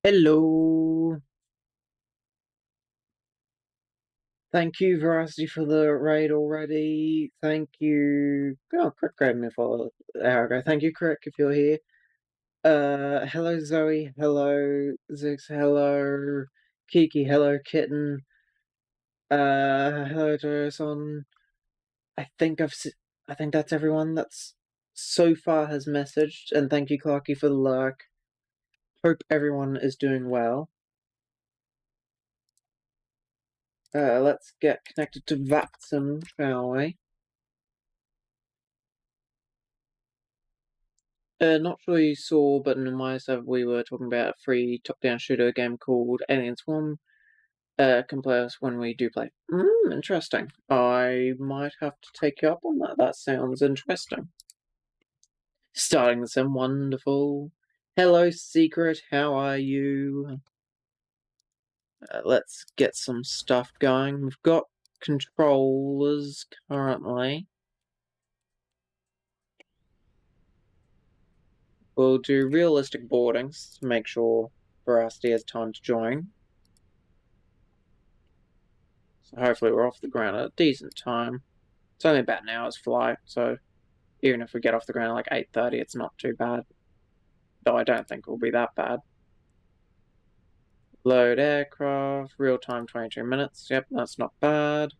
Hello. Thank you, Veracity, for the raid already. Thank you. Oh, Crick grabbed me for an hour ago. Thank you, Crick, if you're here. Hello, Zoe. Hello, Zix. Hello, Kiki. Hello, Kitten. Hello, Joson. I think I think that's everyone that's so far has messaged. And thank you, Clarky, for the lurk. Hope everyone is doing well. Let's get connected to VATSIM, shall we? Not sure you saw, but in my server we were talking about a free top-down shooter game called Alien Swarm. Can play us when we do play. Interesting. I might have to take you up on that. That sounds interesting. Starting the sim, wonderful. Hello, Secret. How are you? Let's get some stuff going. We've got controllers currently. We'll do realistic boardings to make sure Veracity has time to join. So hopefully we're off the ground at a decent time. It's only about an hour's flight, so even if we get off the ground at like 8:30, it's not too bad. Though I don't think it will be that bad. Load aircraft, real time 22 minutes. Yep, that's not bad.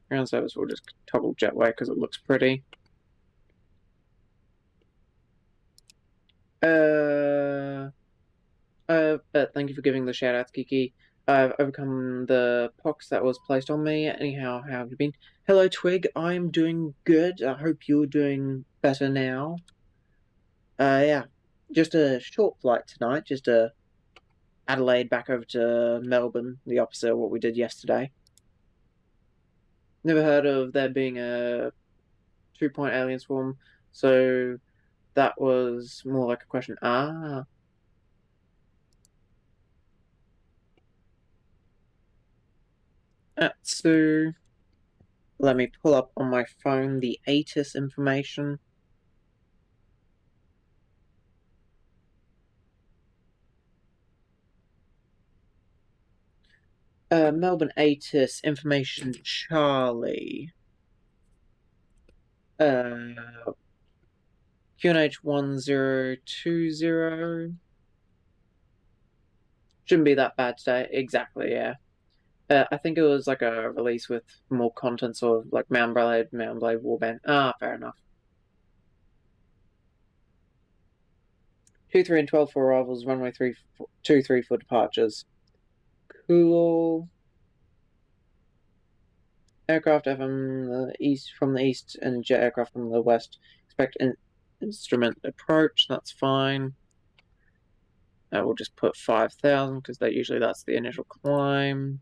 Ground service will just toggle jetway because it looks pretty. Thank you for giving the shout outs, Kiki. I've overcome the pox that was placed on me. Anyhow, how have you been? Hello, Twig. I'm doing good. I hope you're doing better now. Yeah. Just a short flight tonight. Just a Adelaide back over to Melbourne, the opposite of what we did yesterday. Never heard of there being a 2-point alien swarm, so that was more like a question. So let me pull up on my phone the ATIS information. Melbourne ATIS information, Charlie. QNH 1020. Shouldn't be that bad today. Exactly, yeah. I think it was like a release with more content, sort of like Mount Blade Warband. Fair enough. 2, 3, and 12 for arrivals, runway 2, 3 for departures. Cool. Aircraft from the east and jet aircraft from the west. Expect instrument approach, that's fine. We'll just put 5,000 because that's the initial climb.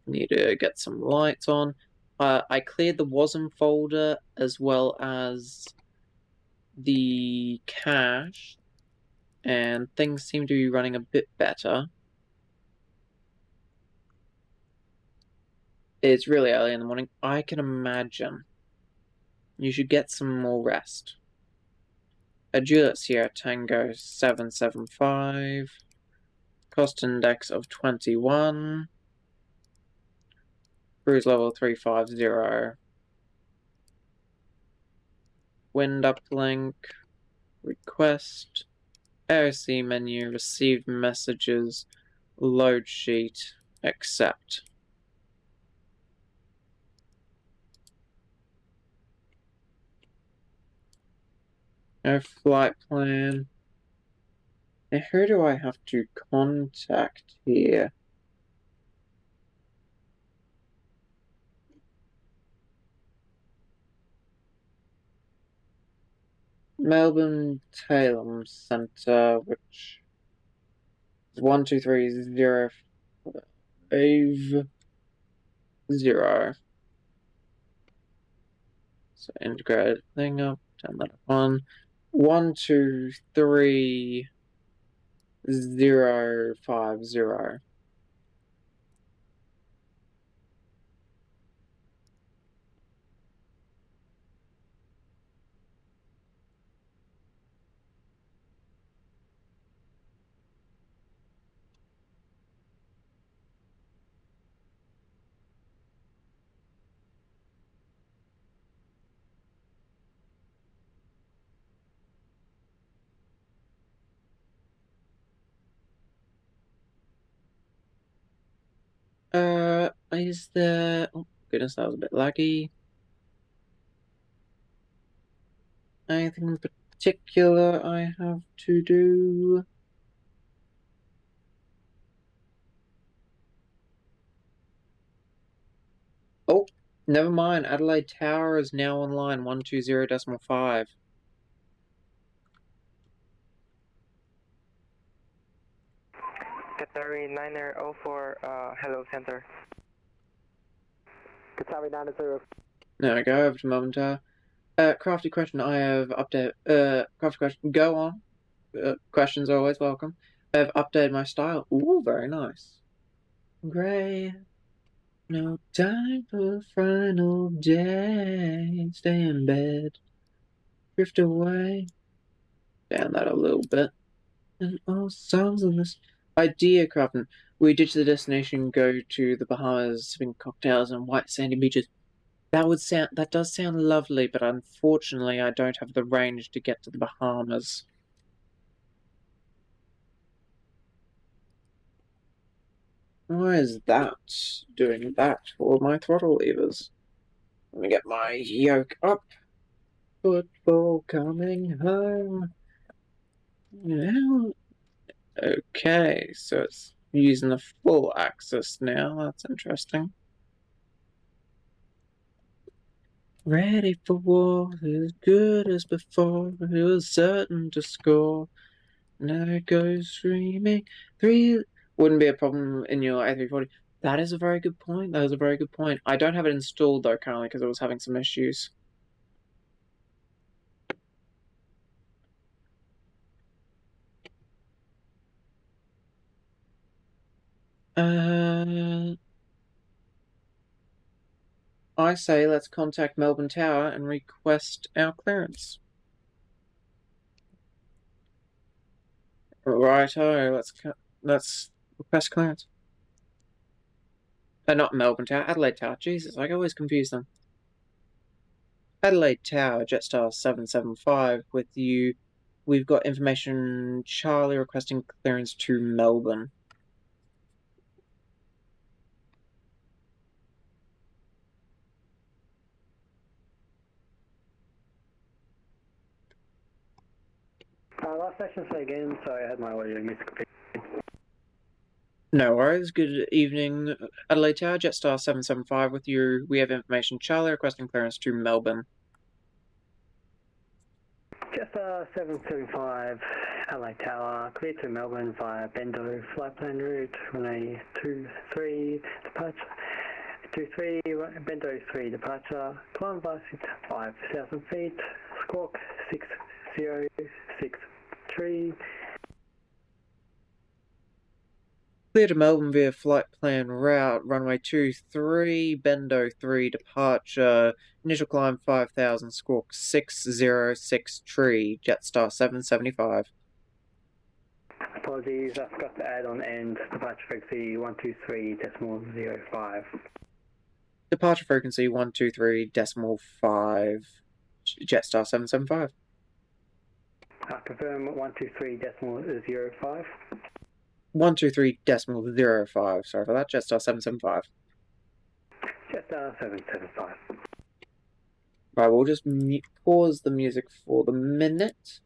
Need to get some lights on. I cleared the WASM folder as well as the cache, and things seem to be running a bit better. It's really early in the morning. I can imagine you should get some more rest. Juliet Sierra Tango 775. Cost index of 21. Cruise level 350. Wind uplink. Request. AOC menu. Received messages. Load sheet. Accept. No flight plan. Now, who do I have to contact here? Melbourne Tailem Centre, which is 12305. So integrate thing up, turn that on. 123,050. Is there... Oh, goodness, that was a bit laggy. Anything in particular I have to do? Oh, never mind. Adelaide Tower is now online 120.5. Qatari 904, hello center. Qatari 904. There we go, over to Melbourne Tower. Crafty question, I have updated, crafty question, go on. Questions are always welcome. I have updated my style. Ooh, very nice. Grey, no time for the final day. Stay in bed, drift away. Down that a little bit. And all songs of this idea crafting. We ditch the destination, go to the Bahamas, sipping cocktails and white sandy beaches. That does sound lovely, but unfortunately I don't have the range to get to the Bahamas. Why is that doing that for my throttle levers? Let me get my yoke up. Football coming home. Now, okay, so it's using the full axis now. That's interesting. Ready for war, as good as before. It was certain to score. Now it goes streaming. Three wouldn't be a problem in your A340. That is a very good point. That is a very good point. I don't have it installed though currently because it was having some issues. I say let's contact Melbourne Tower and request our clearance. Righto, let's request clearance. Not Melbourne Tower, Adelaide Tower. Jesus, I always confuse them. Adelaide Tower, Jetstar 775 with you. We've got information Charlie requesting clearance to Melbourne. Last session, say again. Sorry, I had my audio music. No worries. Good evening, Adelaide Tower, Jetstar 775 with you. We have information Charlie requesting clearance to Melbourne. Jetstar 775, LA Tower, clear to Melbourne via Bendo flight plan route, runway 23, departure. 23, Bendo 3 departure, climb by 5,000 feet, squawk 6063. Clear to Melbourne via flight plan route, runway 23, Bendo 3 departure, initial climb 5,000, squawk 606 Jetstar 775. Apologies, I forgot to add on end departure frequency 123.05. Departure frequency 123.5, Jetstar 775. Confirm 123.05. 123.05, sorry for that, Jetstar 775. Jetstar 775. Right, we'll just pause the music for the minute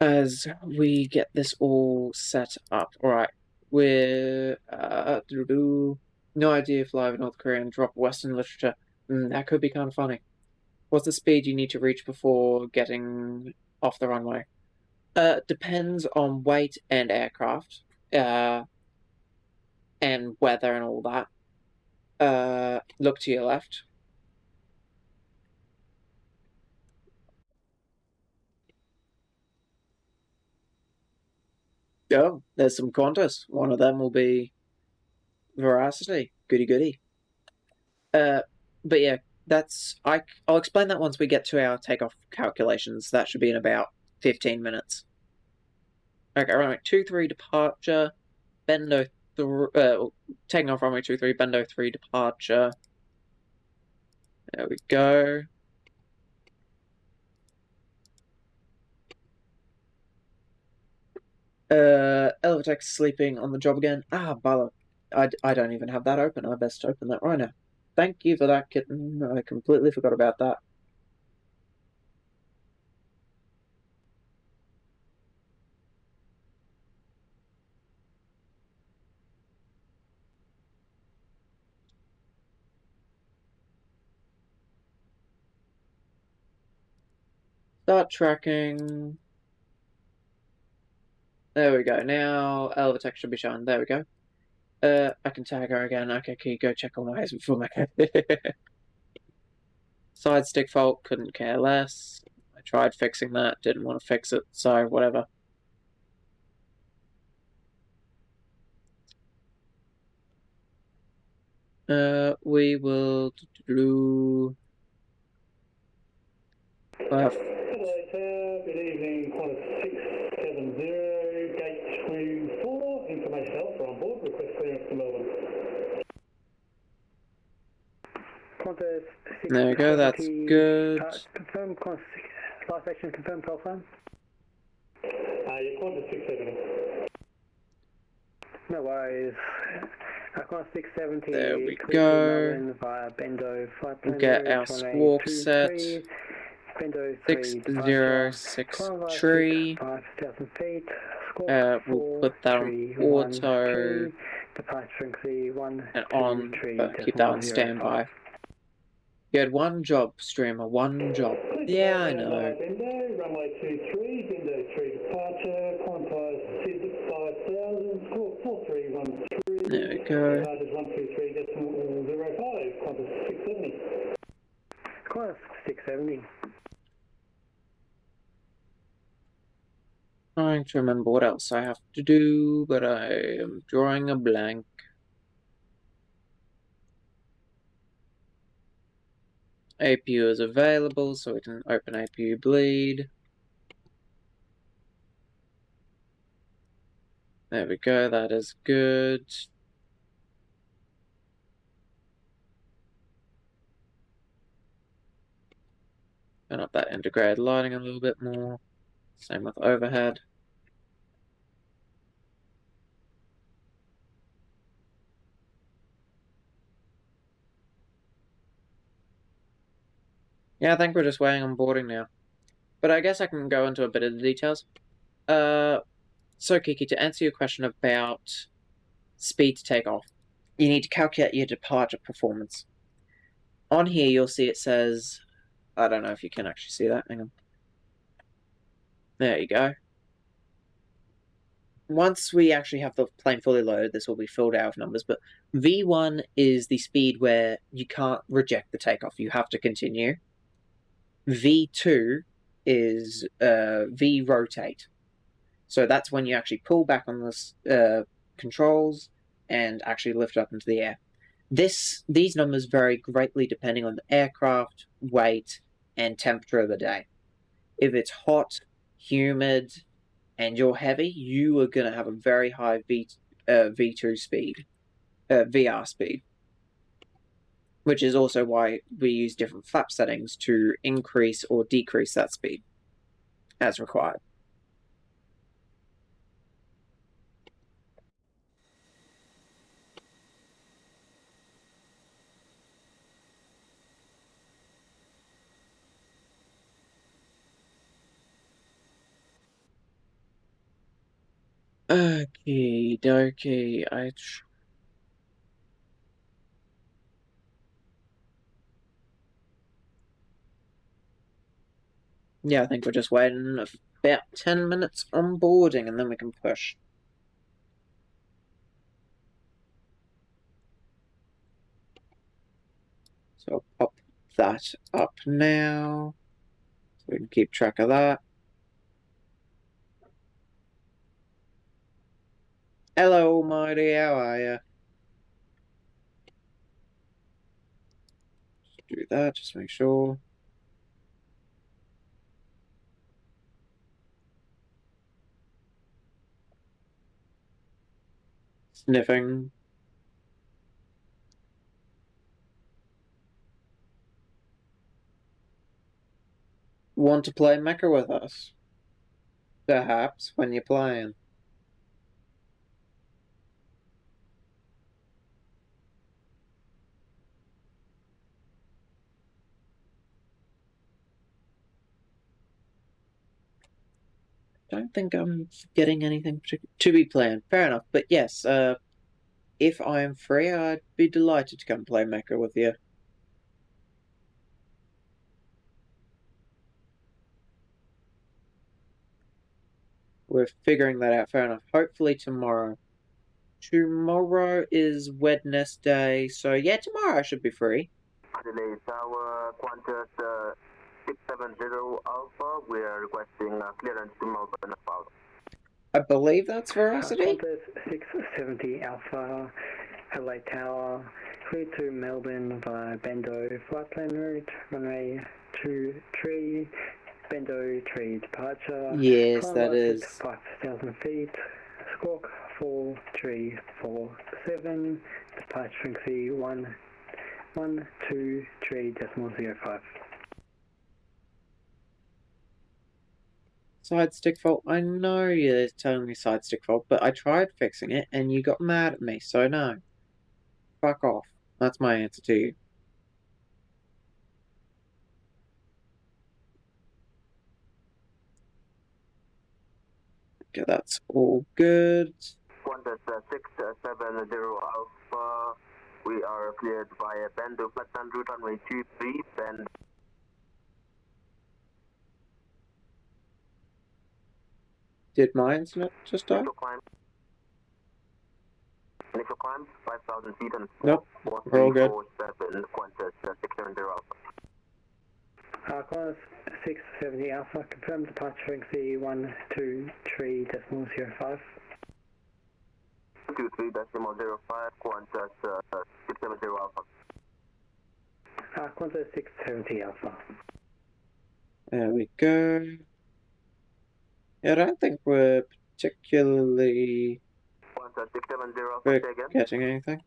as we get this all set up. Alright, we're no idea if live in North Korea and drop Western literature. That could be kind of funny. What's the speed you need to reach before getting off the runway? Depends on weight and aircraft, and weather and all that. Look to your left. Oh, there's some Qantas. One of them will be Veracity. Goody goody. But yeah, I'll explain that once we get to our takeoff calculations. That should be in about 15 minutes. Okay, runway 23 departure, Bendo taking off runway 23, Bendo 3 departure. There we go. Elevatech sleeping on the job again. Ah, bother. I don't even have that open. I best open that right now. Thank you for that, kitten. I completely forgot about that. Start tracking. There we go. Now Elva text should be shown. There we go. I can tag her again. Okay, can you go check all my eyes before my side stick fault? Couldn't care less. I tried fixing that. Didn't want to fix it. So whatever. We will do. Hello, sir. Good evening. Qantas 670, gate 24. Information Alpha on board. Request clearance to Melbourne. Qantas There we go. That's 670. good. Confirm Qantas last action. Confirm telephone. Yeah, Qantas 670. No worries. Qantas 670. There we Clear to go. Melbourne via Bendo flight plan Get our route on squawk A23. set. Bendo 3 departure. 606 Coronavirus tree. 5,000 feet. Squawk We'll 4, put that on 3, 1, auto 3. Departure frequency 1, and 2, on, 3, keep that on 0, standby. 5. You had one job, streamer, one job. Yeah, I know. Bendo, runway 23, Bendo 3 departure, Qantas SID 5000, squawk 4313. There we go. Departures 123.05, Qantas 670. Qantas 670. Trying to remember what else I have to do, but I am drawing a blank. APU is available, so we can open APU bleed. There we go, that is good. Turn up that integrated lighting a little bit more. Same with overhead. Yeah, I think we're just waiting on boarding now. But I guess I can go into a bit of the details. So Kiki, to answer your question about speed to take off, you need to calculate your departure performance. On here, you'll see it says, I don't know if you can actually see that. Hang on. There you go. Once we actually have the plane fully loaded, this will be filled out of numbers, but V1 is the speed where you can't reject the takeoff. You have to continue. V2 is V rotate. So that's when you actually pull back on the controls and actually lift up into the air. These numbers vary greatly depending on the aircraft, weight, and temperature of the day. If it's hot, humid, and you're heavy, you are going to have a very high V2 speed, VR speed, which is also why we use different flap settings to increase or decrease that speed as required. Okie dokie. Yeah, I think we're just waiting about 10 minutes on boarding and then we can push. So I'll pop that up now so we can keep track of that. Hello, Almighty, how are you? Just do that, just make sure. Sniffing. Want to play Mecha with us? Perhaps, when you're playing. don't think I'm getting anything to be planned. Fair enough. But yes, if I am free, I'd be delighted to come play Mecha with you. We're figuring that out. Fair enough. Hopefully tomorrow. Tomorrow is Wednesday, so yeah, tomorrow I should be free. Delay Tower, Qantas 670 Alpha, we are requesting clearance to Melbourne about. I believe that's Veracity. Qantas 670 Alpha, LA Tower, clear to Melbourne via Bendo flight plan route, runway 23, Bendo tree departure. Yes, that Climb is. 5,000 feet, squawk 4347, departure frequency 123.05. Side stick fault. I know you're telling me side stick fault, but I tried fixing it and you got mad at me, so no. Fuck off. That's my answer to you. Okay, that's all good. Qantas 670 Alpha, we are cleared via Bendo flight plan route runway 23, Bend. Did my internet just die? Initial climb 5,000 feet and Nope, we're all good. 4347, Qantas 670 Alpha. Qantas 670 Alpha, confirmed departure frequency 123.05. 23.05, Qantas 670 Alpha. Qantas 670 Alpha. There we go. Yeah, I don't think we're particularly Qantas 670 Alpha, say again. getting anything.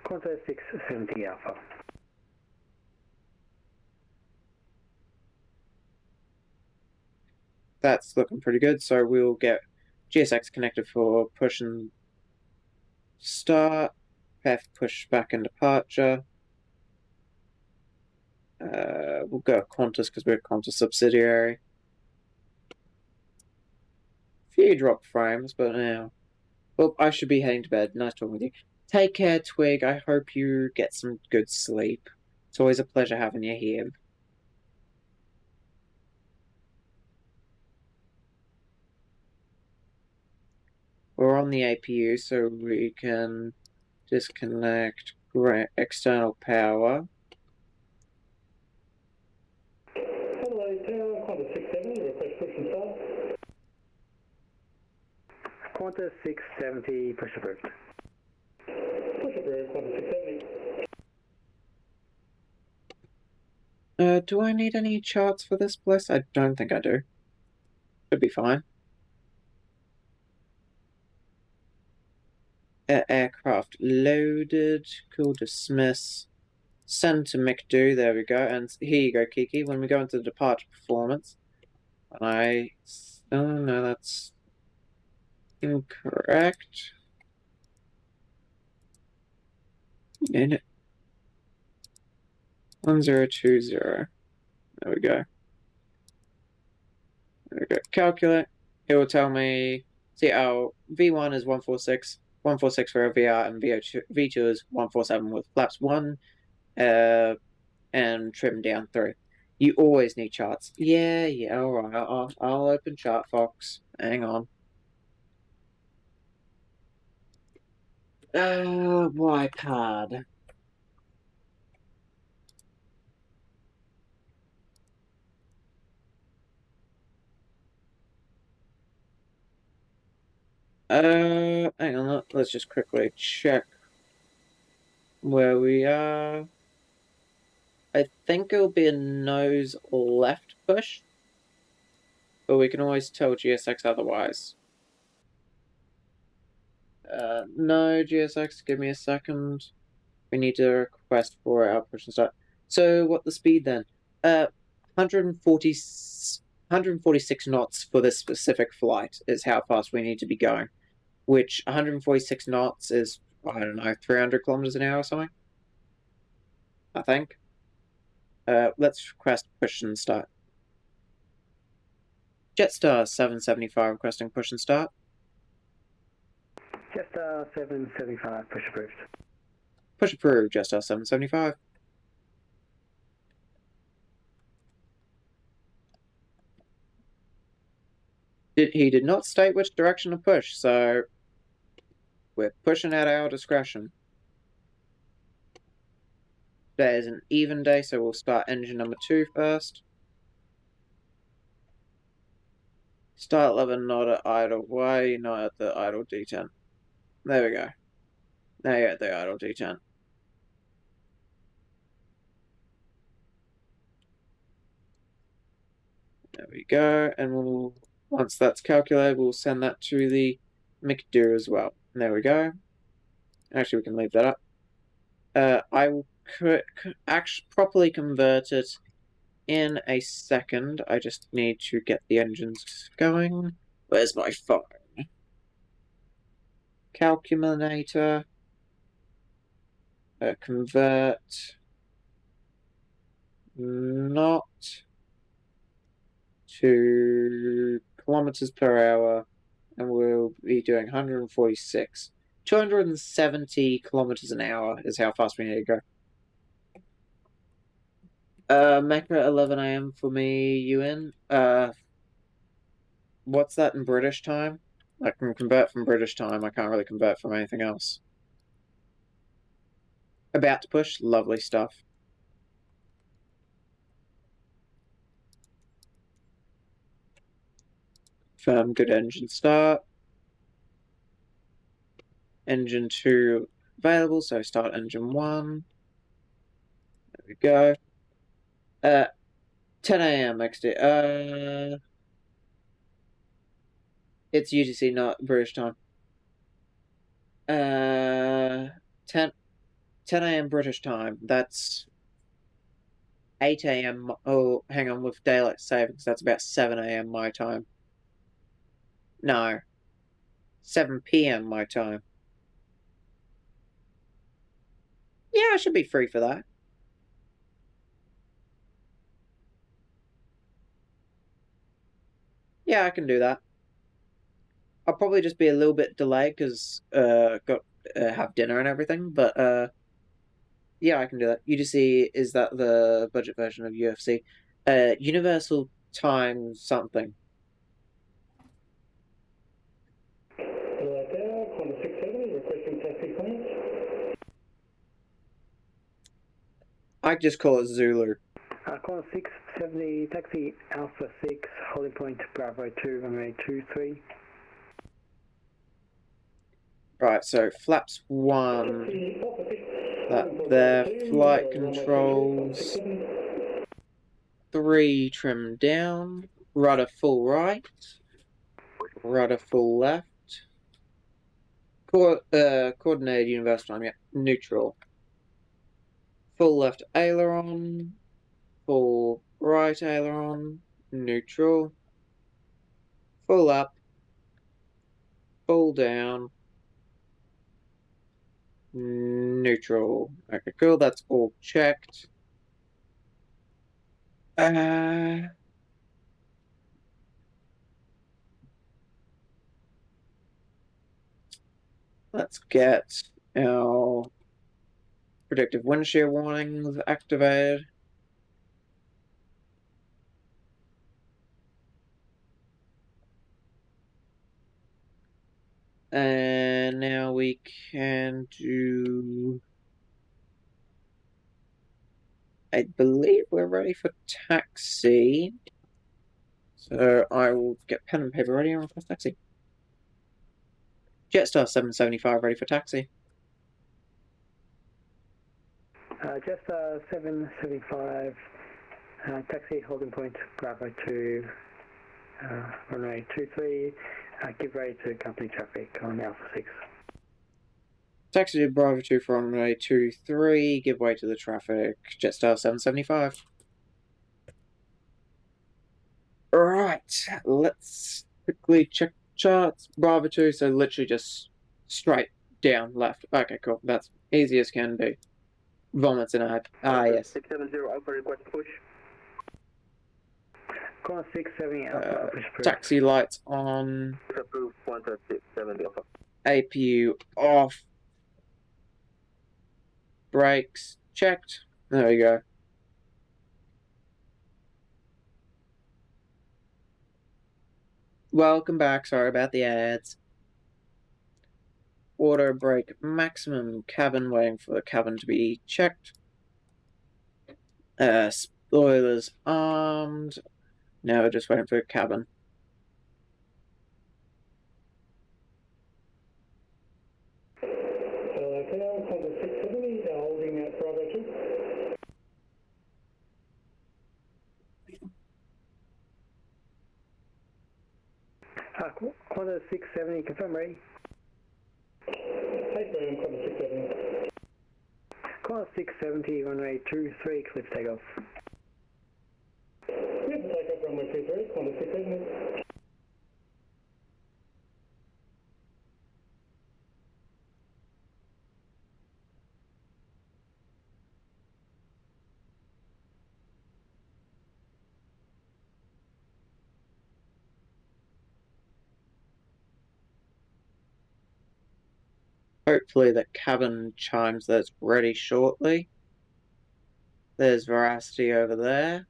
Qantas 670 Alpha. That's looking pretty good, so we'll get GSX connected for push and start, path push back and departure. We'll go Qantas because we're a Qantas subsidiary. Few drop frames, but now. Well, I should be heading to bed. Nice talking with you. Take care, Twig. I hope you get some good sleep. It's always a pleasure having you here. We're on the APU, so we can disconnect external power. Hello, Tower, Qantas 670, request push and start. Qantas 670, push approved. Push approved, Qantas 670. Do I need any charts for this place? I don't think I do. Should be fine. Aircraft loaded. Cool, dismiss. Send to McDo. There we go. And here you go, Kiki. When we go into the departure performance, oh no, that's incorrect. In it. 1020. There we go. There we go. Calculate. It will tell me. See, our V1 is 146. 146 for a VR, and V2 is 147 with flaps 1 and trim down 3. You always need charts. Yeah, alright. I'll open Chartfox. Hang on. YPAD. Hang on, let's just quickly check where we are. I think it'll be a nose left push, but we can always tell GSX otherwise. No, GSX, give me a second. We need to request for our push and start. So, what the speed then? 146 knots for this specific flight is how fast we need to be going. Which 146 knots is, I don't know, 300 kilometers an hour or something? I think. Let's request push and start. Jetstar 775 requesting push and start. Jetstar 775, push approved. Push approved, Jetstar 775. He did not state which direction to push, so we're pushing at our discretion. There's an even day, so we'll start engine number 2 first. Start lever not at idle. Why not at the idle D10? There we go. Now you're at the idle D10. There we go, and we'll, once that's calculated, we'll send that to the McDo as well. And there we go. Actually, we can leave that up. I will actually properly convert it in a second. I just need to get the engines going. Where's my phone? Calculator. Convert. Not to kilometers per hour, and we'll be doing 146. 270 kilometers an hour is how fast we need to go. Mecca 11 AM for me, UN. What's that in British time? I can convert from British time. I can't really convert from anything else. About to push. Lovely stuff. Confirm good engine start. Engine 2 available, so start engine 1. There we go. 10 AM next day. It's UTC, not British time. 10 AM British time. That's 8 AM. Oh, hang on, with daylight savings, that's about 7 AM my time. No. 7 PM my time. Yeah, I should be free for that. Yeah, I can do that. I'll probably just be a little bit delayed because got have dinner and everything, but yeah, I can do that. UTC, is that the budget version of UFC? Universal time something. I just call it Zulu. Corner 670, taxi Alpha 6, holding point Bravo 2, runway 23. Right, so flaps 1. That there, flight controls. 3 trim down. Rudder full right. Rudder full left. Coordinated universal time, yeah. Neutral. Full left aileron. Full right aileron. Neutral. Full up. Full down. Neutral. Okay, cool. That's all checked. Let's get our predictive wind shear warnings activated. And now we can do... I believe we're ready for taxi. So I will get pen and paper ready and request taxi. Jetstar 775 ready for taxi. Jetstar 775, taxi holding point Bravo 2, runway 23, give way to company traffic on Alpha 6. Taxi to Bravo 2 for runway 23, give way to the traffic. Jetstar 775. Alright, let's quickly check charts. Bravo 2, so literally just straight down left. Okay, cool. That's easy as can be. Vomits in a head. Ah, yes. 670 Alpha request push. Call 670 Alpha, push approved. Taxi lights on. Push approved 13670 Alpha. APU off. Brakes checked. There we go. Welcome back. Sorry about the ads. Auto brake maximum cabin, waiting for the cabin to be checked. Spoilers armed. Now we're just waiting for the cabin. Canal Contact 670, holding at Bravo 2. Quanta 670, confirm ready. Hey, Brian, Quanta 670. Quanta 670, runway 23, clear for takeoff. Clear for takeoff, runway 23, Quanta 670. Hopefully the cabin chimes that's ready shortly. There's Veracity over there.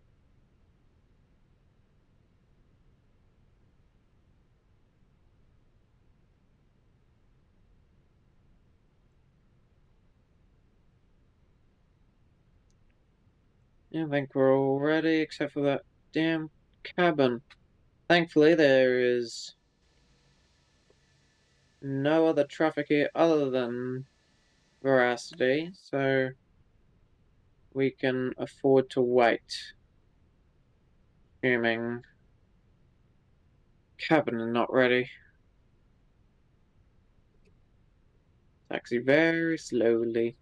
I think we're all ready except for that damn cabin. Thankfully there is no other traffic here other than Veracity, so we can afford to wait. Assuming cabin is not ready. Taxi very slowly.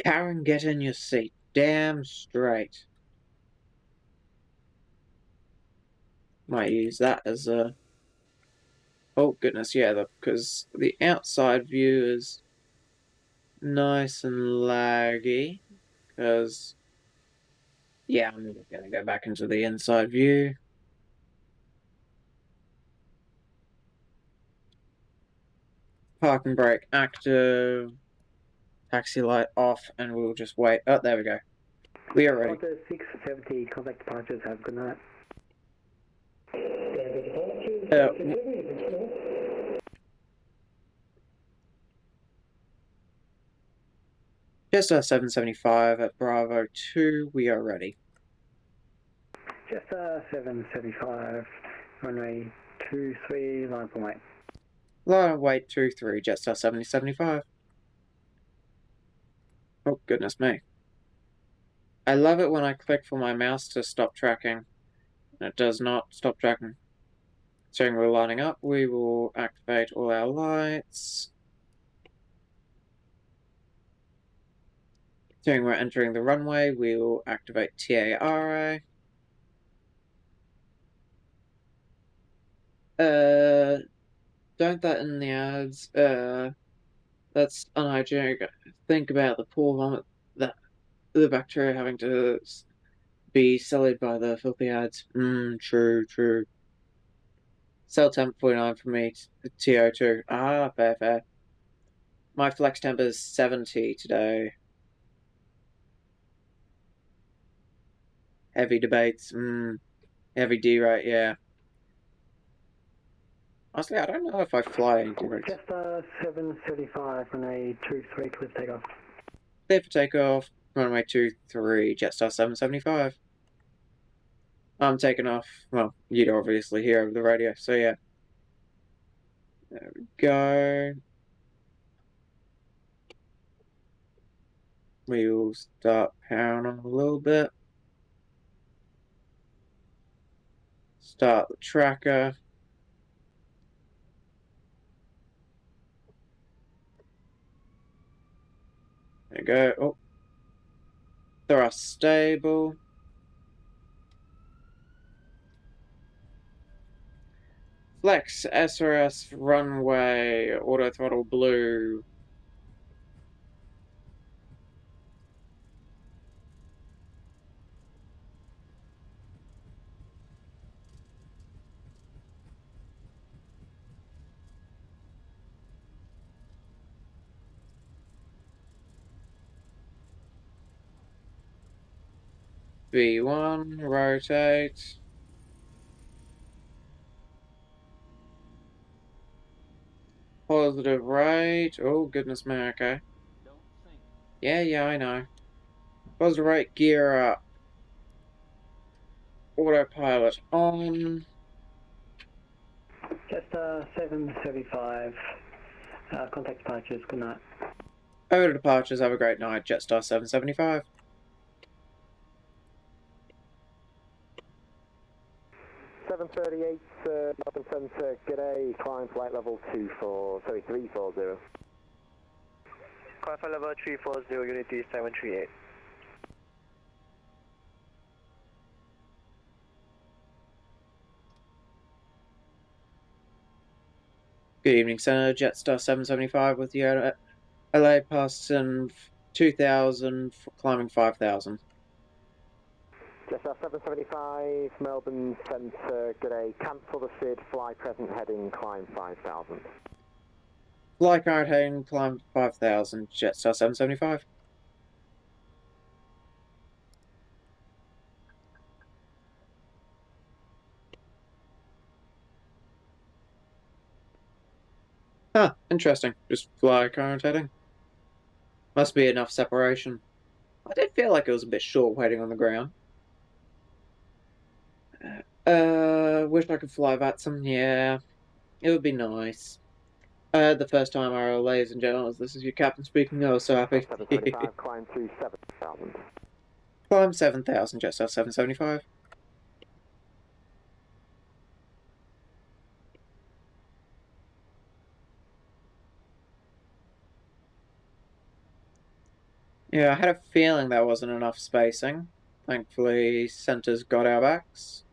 Karen, get in your seat. Damn straight. Might use that as a... Oh goodness, yeah, because the outside view is nice and laggy. Because, yeah, I'm going to go back into the inside view. Park and brake active. Taxi light off, and we'll just wait. Oh, there we go. We are ready. Quanta 670, contact departures, have a good night. Just 775 at Bravo 2, we are ready. Just 775, runway 23, line for wait. Line wait 23, Jetstar 7075. Oh, goodness me. I love it when I click for my mouse to stop tracking. It does not stop tracking. Steering wheel lining up, we will activate all our lights. Steering wheel entering the runway, we will activate TARA. Don't that in the ads. That's unhygienic. Think about the poor vomit that the bacteria having to be sullied by the filthy ads. True. Cell temp 49 for me, TO2. Ah, fair. My flex temp is 70 today. Heavy debates. Heavy D rate, yeah. Honestly, I don't know if I fly any D rates. Just 775, runway 23, clear for takeoff. Clear for takeoff, runway 23, Jetstar 775. I'm taking off. Well, you'd obviously hear over the radio, so yeah. There we go. We will start powering on a little bit. Start the tracker. There we go. Oh. Thrust stable. Flex, SRS, runway, auto throttle blue. V1, rotate. Positive right. Oh, goodness me, okay. Yeah, I know. Positive right, gear up. Autopilot on. Just 775. Contact departures, good night. Over to departures, have a great night. Jetstar 775. 738, Melbourne Centre, g'day, climb flight level 340. Climb flight level 340, Unity 738. Good evening, Senator. Jetstar 775 with you. LA passing 2,000, climbing 5,000. Jetstar 775, Melbourne Centre, g'day, cancel the SID, fly present heading, climb 5,000. Fly current heading, climb 5,000. Jetstar 775. Huh, interesting. Just fly current heading. Must be enough separation. I did feel like it was a bit short waiting on the ground. Wish I could fly VATSIM. Yeah, it would be nice. The first time I ladies and gentlemen, this is your captain speaking. I was so happy. 775, climb to 7,000. Climb 7,000, Jetstar 775. Yeah, I had a feeling there wasn't enough spacing. Thankfully, center's got our backs.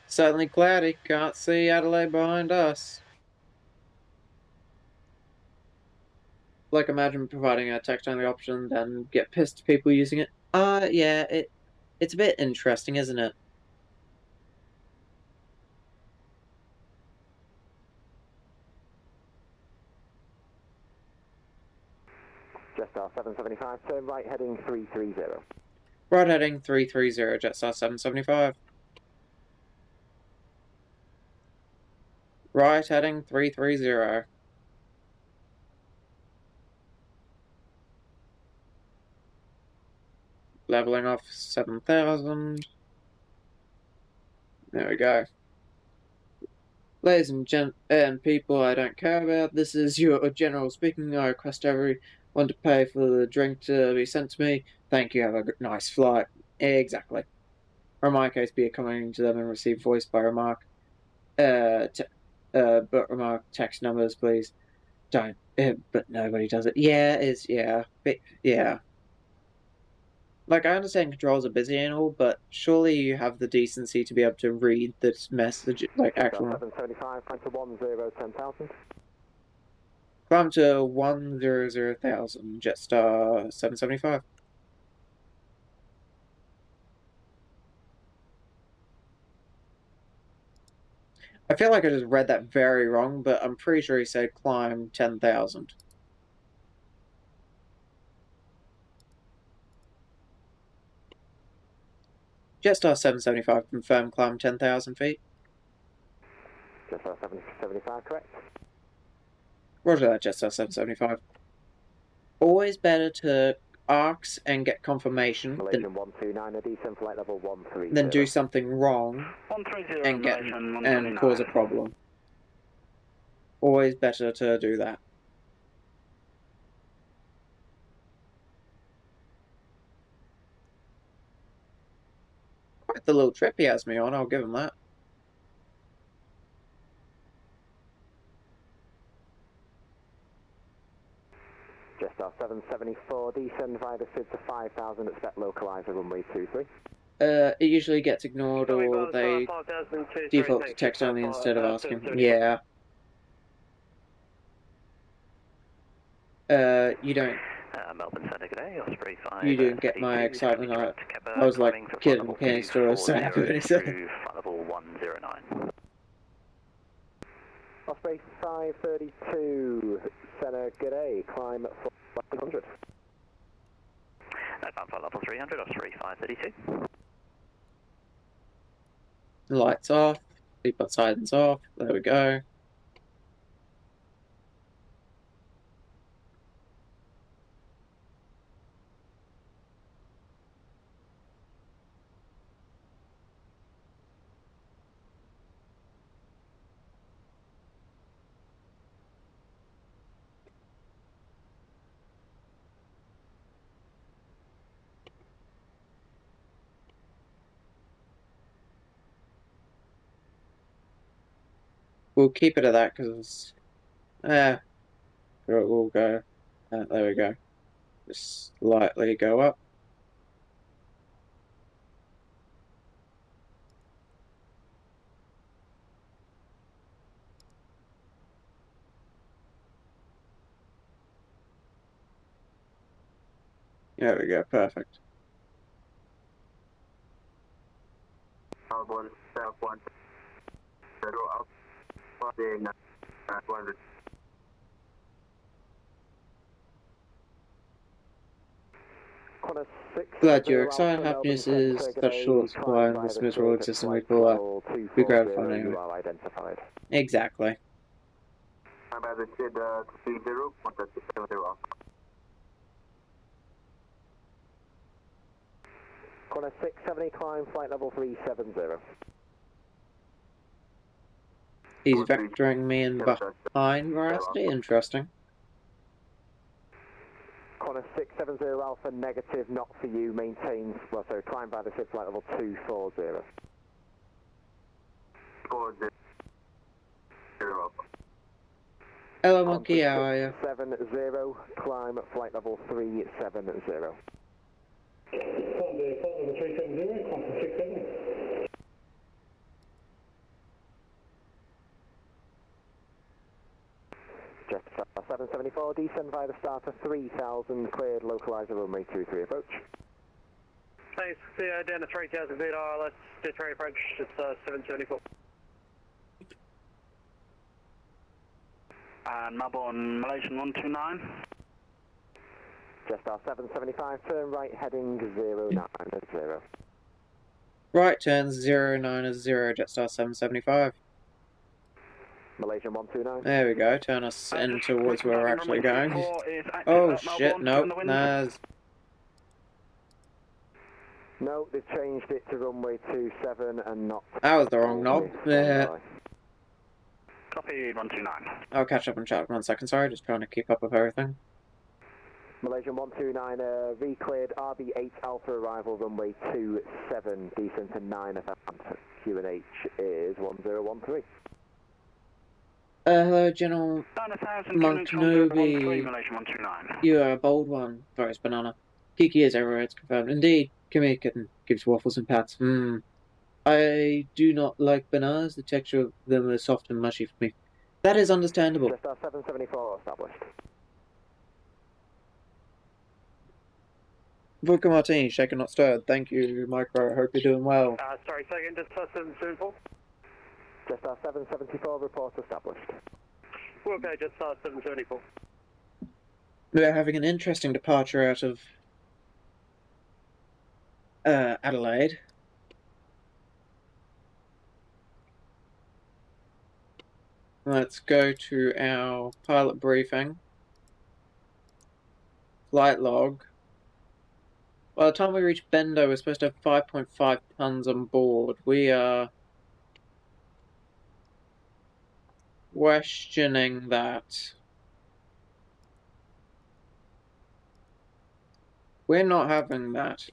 Certainly cloudy. Can't see Adelaide behind us. Like, imagine providing a text-only option, then get pissed at people using it. Yeah, it's a bit interesting, isn't it? Jetstar 775, turn right heading 330. Right heading 330, Jetstar 775. Right heading 330. Leveling off 7,000. There we go. Ladies and people I don't care about, this is your general speaking. I request everyone to pay for the drink to be sent to me. Thank you, have a nice flight. Exactly. Or in my case, be accompanying to them and receive voice by remark. But remark text numbers, please. Don't. But nobody does it. Yeah. Like, I understand controls are busy and all, but surely you have the decency to be able to read this message, like, actual. 775, climb to 1010,000. Climb to 100,000, Jetstar 775. I feel like I just read that very wrong, but I'm pretty sure he said climb 10,000. Jetstar 775, confirm climb 10,000 feet. Jetstar 775, correct. Roger that, Jetstar 775. Always better to ask and get confirmation Malaysian 129, a decent flight level 130. than do something wrong 130, and get Malaysian and cause a 129. problem. Always better to do that. Quite the little trip he has me on, I'll give him that. Jetstar 774, descend via the SID to 5,000, expect localizer runway 23. It usually gets ignored or they default to text only instead of asking. Yeah. You don't. Melbourne Centre, good day, Osprey 5. You didn't get my excitement. I was like kid in a candy store. I was so happy when he said. Through flight level 109. Osprey 532, Centre, good day, climb for 100. Advanced flight level 300, Osprey 532. Lights off. Seatbelt silence off. There we go. We'll keep it at that because we'll go. There we go. Just slightly go up. There we go. Perfect. Melbourne, South 1, Federal up, 100. Glad you're excited. Happiness is such short supply in this miserable system we call up. Be grateful anyway. Exactly. Corner 670, climb flight level 370. He's vectoring me in behind Veracity. Interesting. Corner 670 Alpha, negative, not for you, maintains, well, sorry, climb by the SID flight level 240. 40. Hello, monkey, how are you? 70, climb at flight level 370. Jet 774, descend via the starter 3000, cleared, localizer runway 23 approach. Thanks, down to 3000 feet RLS, Detroit approach, it's 774. And Melbourne, Malaysian 129. Jetstar 775, turn right, heading 090. Right, turns 090, Jetstar 775. Malaysian 129. There we go, turn us in towards where we're actually going. Oh shit, nope, there's... No, they've changed it to runway 27 and not... That was the wrong knob. Yeah. Copy 129. I'll catch up and chat 1 second, sorry, just trying to keep up with everything. Malaysian 129, re-cleared, RB8 Alpha arrival, runway 27, descent to 9 QNH is 1013. Hello, General Monk Nobi. You are a bold one. Throws banana. Kiki is everywhere, it's confirmed. Indeed. Come here, kitten. Gives waffles and pats. I do not like bananas. The texture of them is soft and mushy for me. That is understandable. Jetstar 774 established. Vodka Martini, shaken not stirred. Thank you, Micro. I hope you're doing well. Sorry, second, Jetstar 774. Jetstar 774, report established. Okay, Jetstar 774. We're having an interesting departure out of Adelaide. Let's go to our pilot briefing. Flight log. By the time we reach Bendo, we're supposed to have 5.5 tons on board. We are questioning that. We're not having that.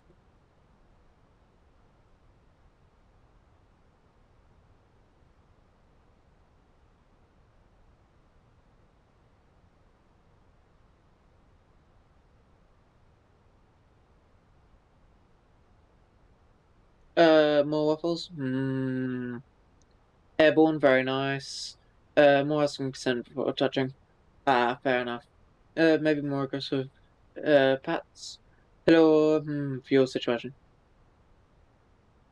More waffles? Airborne, very nice. More asking consent before touching. Ah, fair enough. Maybe more aggressive. Pats? Hello, fuel situation.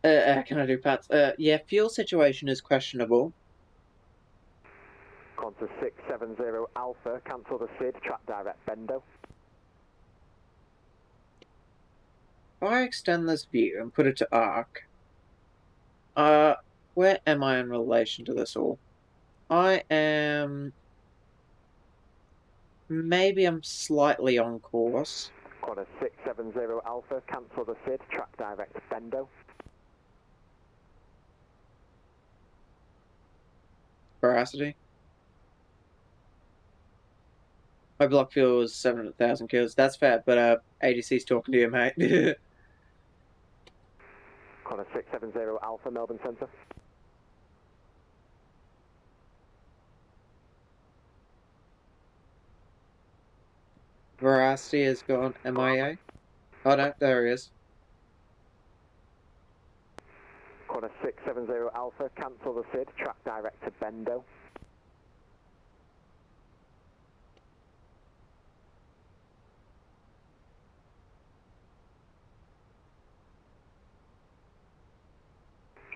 Can I do pats? Yeah, fuel situation is questionable. Qantas 670 Alpha, cancel the SID, track direct Bendo. If I extend this view and put it to arc, where am I in relation to this all? I am... Maybe I'm slightly on course. Qantas 670 Alpha, cancel the SID, track direct Bendo. Veracity. My block fuel is 700,000 kills. That's fair, but ADC's talking to you, mate. Qantas 670 Alpha, Melbourne Centre. Veracity has gone MIA. Oh no, there he is. Qantas 670 Alpha, cancel the SID, track direct to Bendo.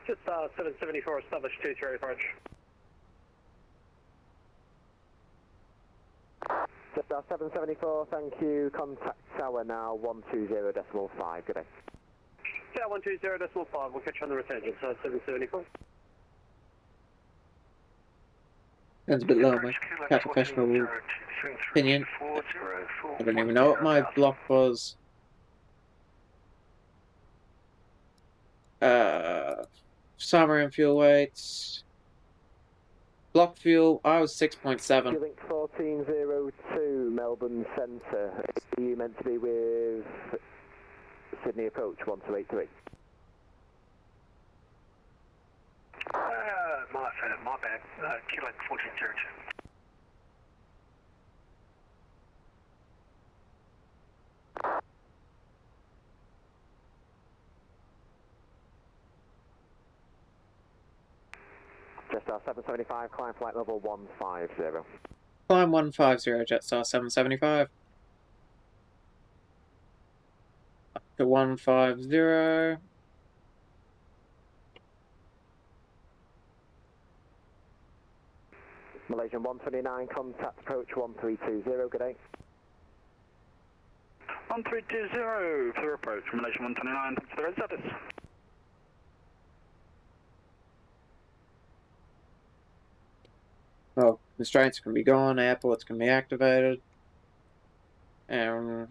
Just 774, established 23 approach. Just 774, thank you. Contact tower now, 120.5. Good day. Yeah, 120.5, we'll catch you on the return, just 774. That's a bit low, mate. Cat professional opinion. I don't even know what my block was. Summary and fuel weights. Block fuel, I was 6.7. Link 1402, Melbourne Centre. Are you meant to be with Sydney Approach 1283? My bad. Link 1402. Jetstar 775, climb flight level 150. Climb 150, Jetstar 775. Up to 150. Malaysian 129, contact approach 1320, good day. 1320 for approach, Malaysian 129, thanks for the red status. Well, constraints can be gone, airports can be activated. And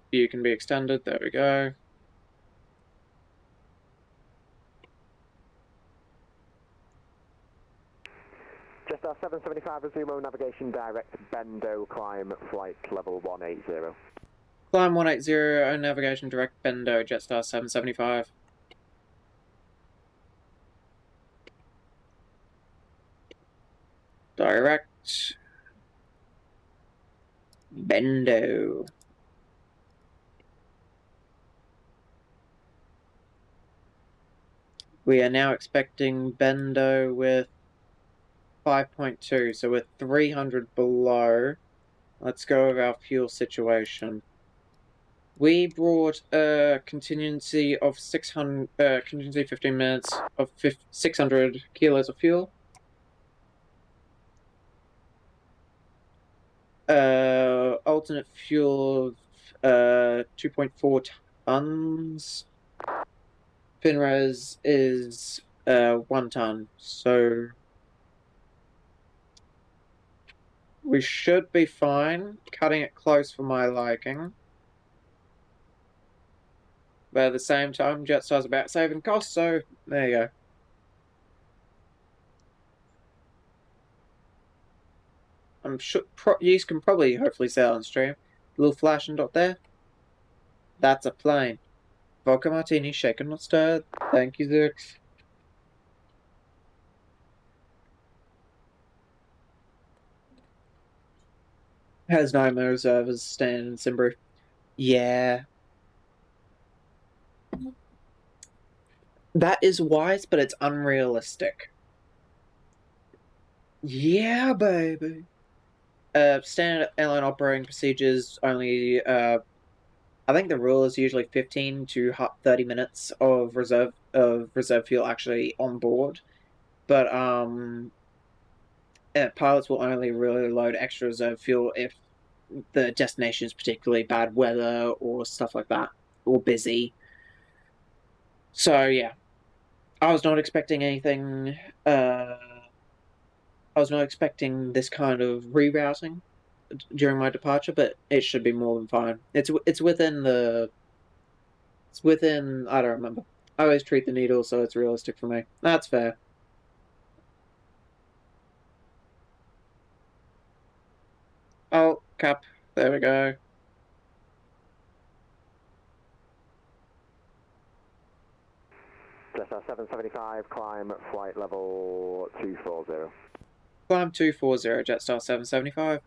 view can be extended, there we go. Jetstar 775, resume navigation direct Bendo, climb flight level 180. Climb 180, navigation direct Bendo, Jetstar 775. Direct Bendo. We are now expecting Bendo with 5.2, so we're 300 below. Let's go with our fuel situation. We brought a contingency of 600, contingency 15 minutes of 600 kilos of fuel. Alternate fuel of 2.4 tons. Finres is 1 ton, so we should be fine. Cutting it close for my liking. But at the same time, Jetstar's about saving costs, so there you go. I'm sure you can probably hopefully see it on stream. Little flashing dot there. That's a plane. Vodka martini, shaken not stirred. Thank you, Zix. Has no reserves stand in Simbrew. Yeah. That is wise, but it's unrealistic. Yeah, baby. Standard airline operating procedures only, I think the rule is usually 15 to 30 minutes of reserve fuel actually on board. But pilots will only really load extra reserve fuel if the destination is particularly bad weather or stuff like that, or busy. So yeah, I was not expecting anything. I was not expecting this kind of rerouting during my departure, but it should be more than fine. It's within the it's within I don't remember. I always treat the needle so it's realistic for me. That's fair. Oh, cap. There we go. Jetstar 775, climb flight level 240. Climb 240, Jetstar 775.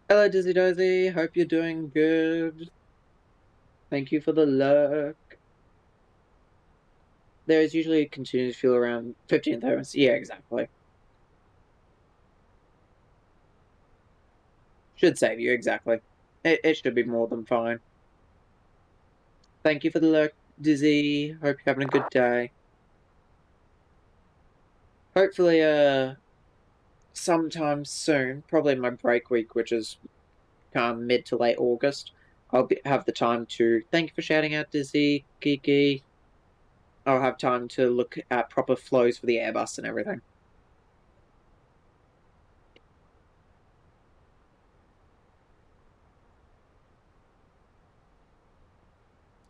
Hello, Dizzy Dozy. Hope you're doing good. Thank you for the lurk. There is usually continuous fuel around 15 thermos. Yeah, exactly. Should save you, exactly. It should be more than fine. Thank you for the lurk, Dizzy. Hope you're having a good day. Hopefully, sometime soon, probably my break week, which is mid to late August, have the time to. Thank you for shouting out, Dizzy, Kiki. I'll have time to look at proper flows for the Airbus and everything.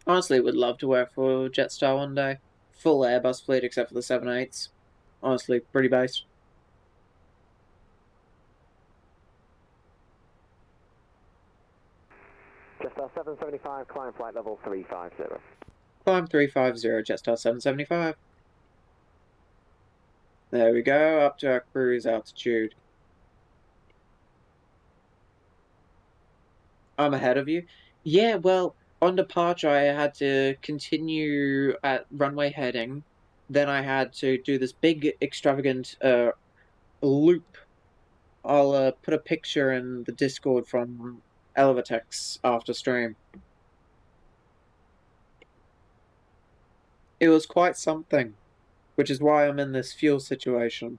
Honestly, would love to work for Jetstar one day. Full Airbus fleet except for the 787s. Honestly, pretty based. Jetstar 775, climb flight level 350. Climb 350, Jetstar 775. There we go, up to our cruise altitude. I'm ahead of you. Yeah, well, on departure, I had to continue at runway heading. Then I had to do this big, extravagant loop. I'll put a picture in the Discord from Elevatex after stream. It was quite something, which is why I'm in this fuel situation.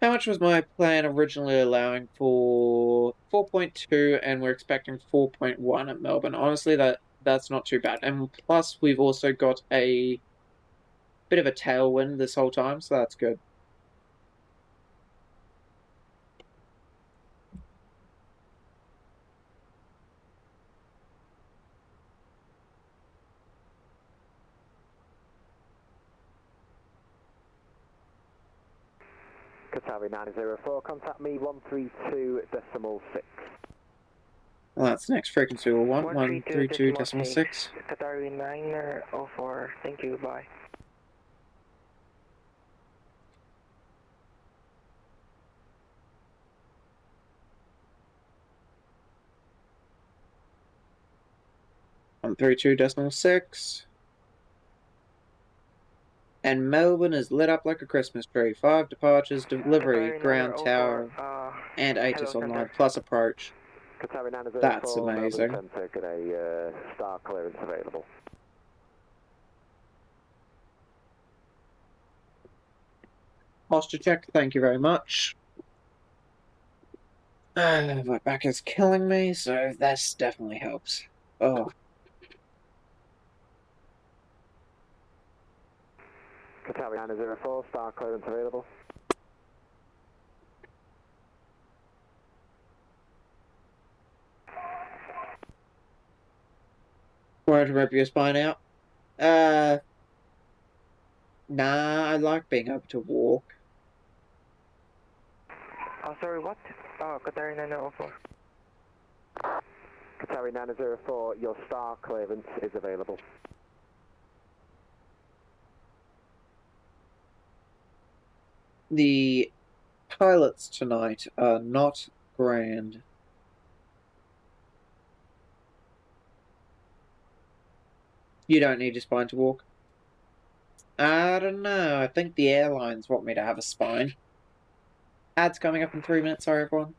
How much was my plan originally allowing for 4.2, and we're expecting 4.1 at Melbourne? Honestly, that's not too bad. And plus, we've also got a bit of a tailwind this whole time, so that's good. Qatari 904, contact me 132.6. Well, that's the next frequency we'll want, 132.6. Qatari 904, thank you, bye. On 32.6. And Melbourne is lit up like a Christmas tree. 5 departures, delivery, ground tower, and ATIS online, plus approach. Qatari 904, That's amazing. Melbourne Centre, got a star clearance available. Posture check, thank you very much. My back is killing me, so this definitely helps. Oh. Qatari 904, star clearance available. Want to rip your spine out? Nah, I like being able to walk. Oh, sorry, what? Oh, Qatari 904. Secretary 904, your star clearance is available. The pilots tonight are not grand. You don't need your spine to walk. I don't know. I think the airlines want me to have a spine. Ad's coming up in 3 minutes. Sorry, everyone.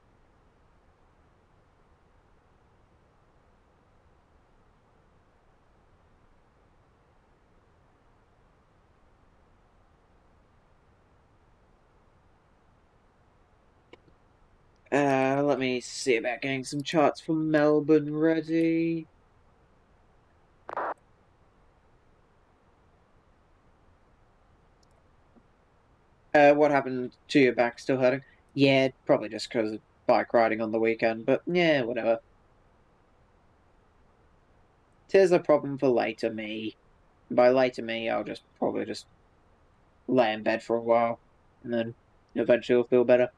Let me see about getting some charts for Melbourne ready. What happened to your back? Still hurting? Yeah, probably just because of bike riding on the weekend, but yeah, whatever. Tis a problem for later me. By later me, I'll probably just lay in bed for a while, and then eventually I'll feel better.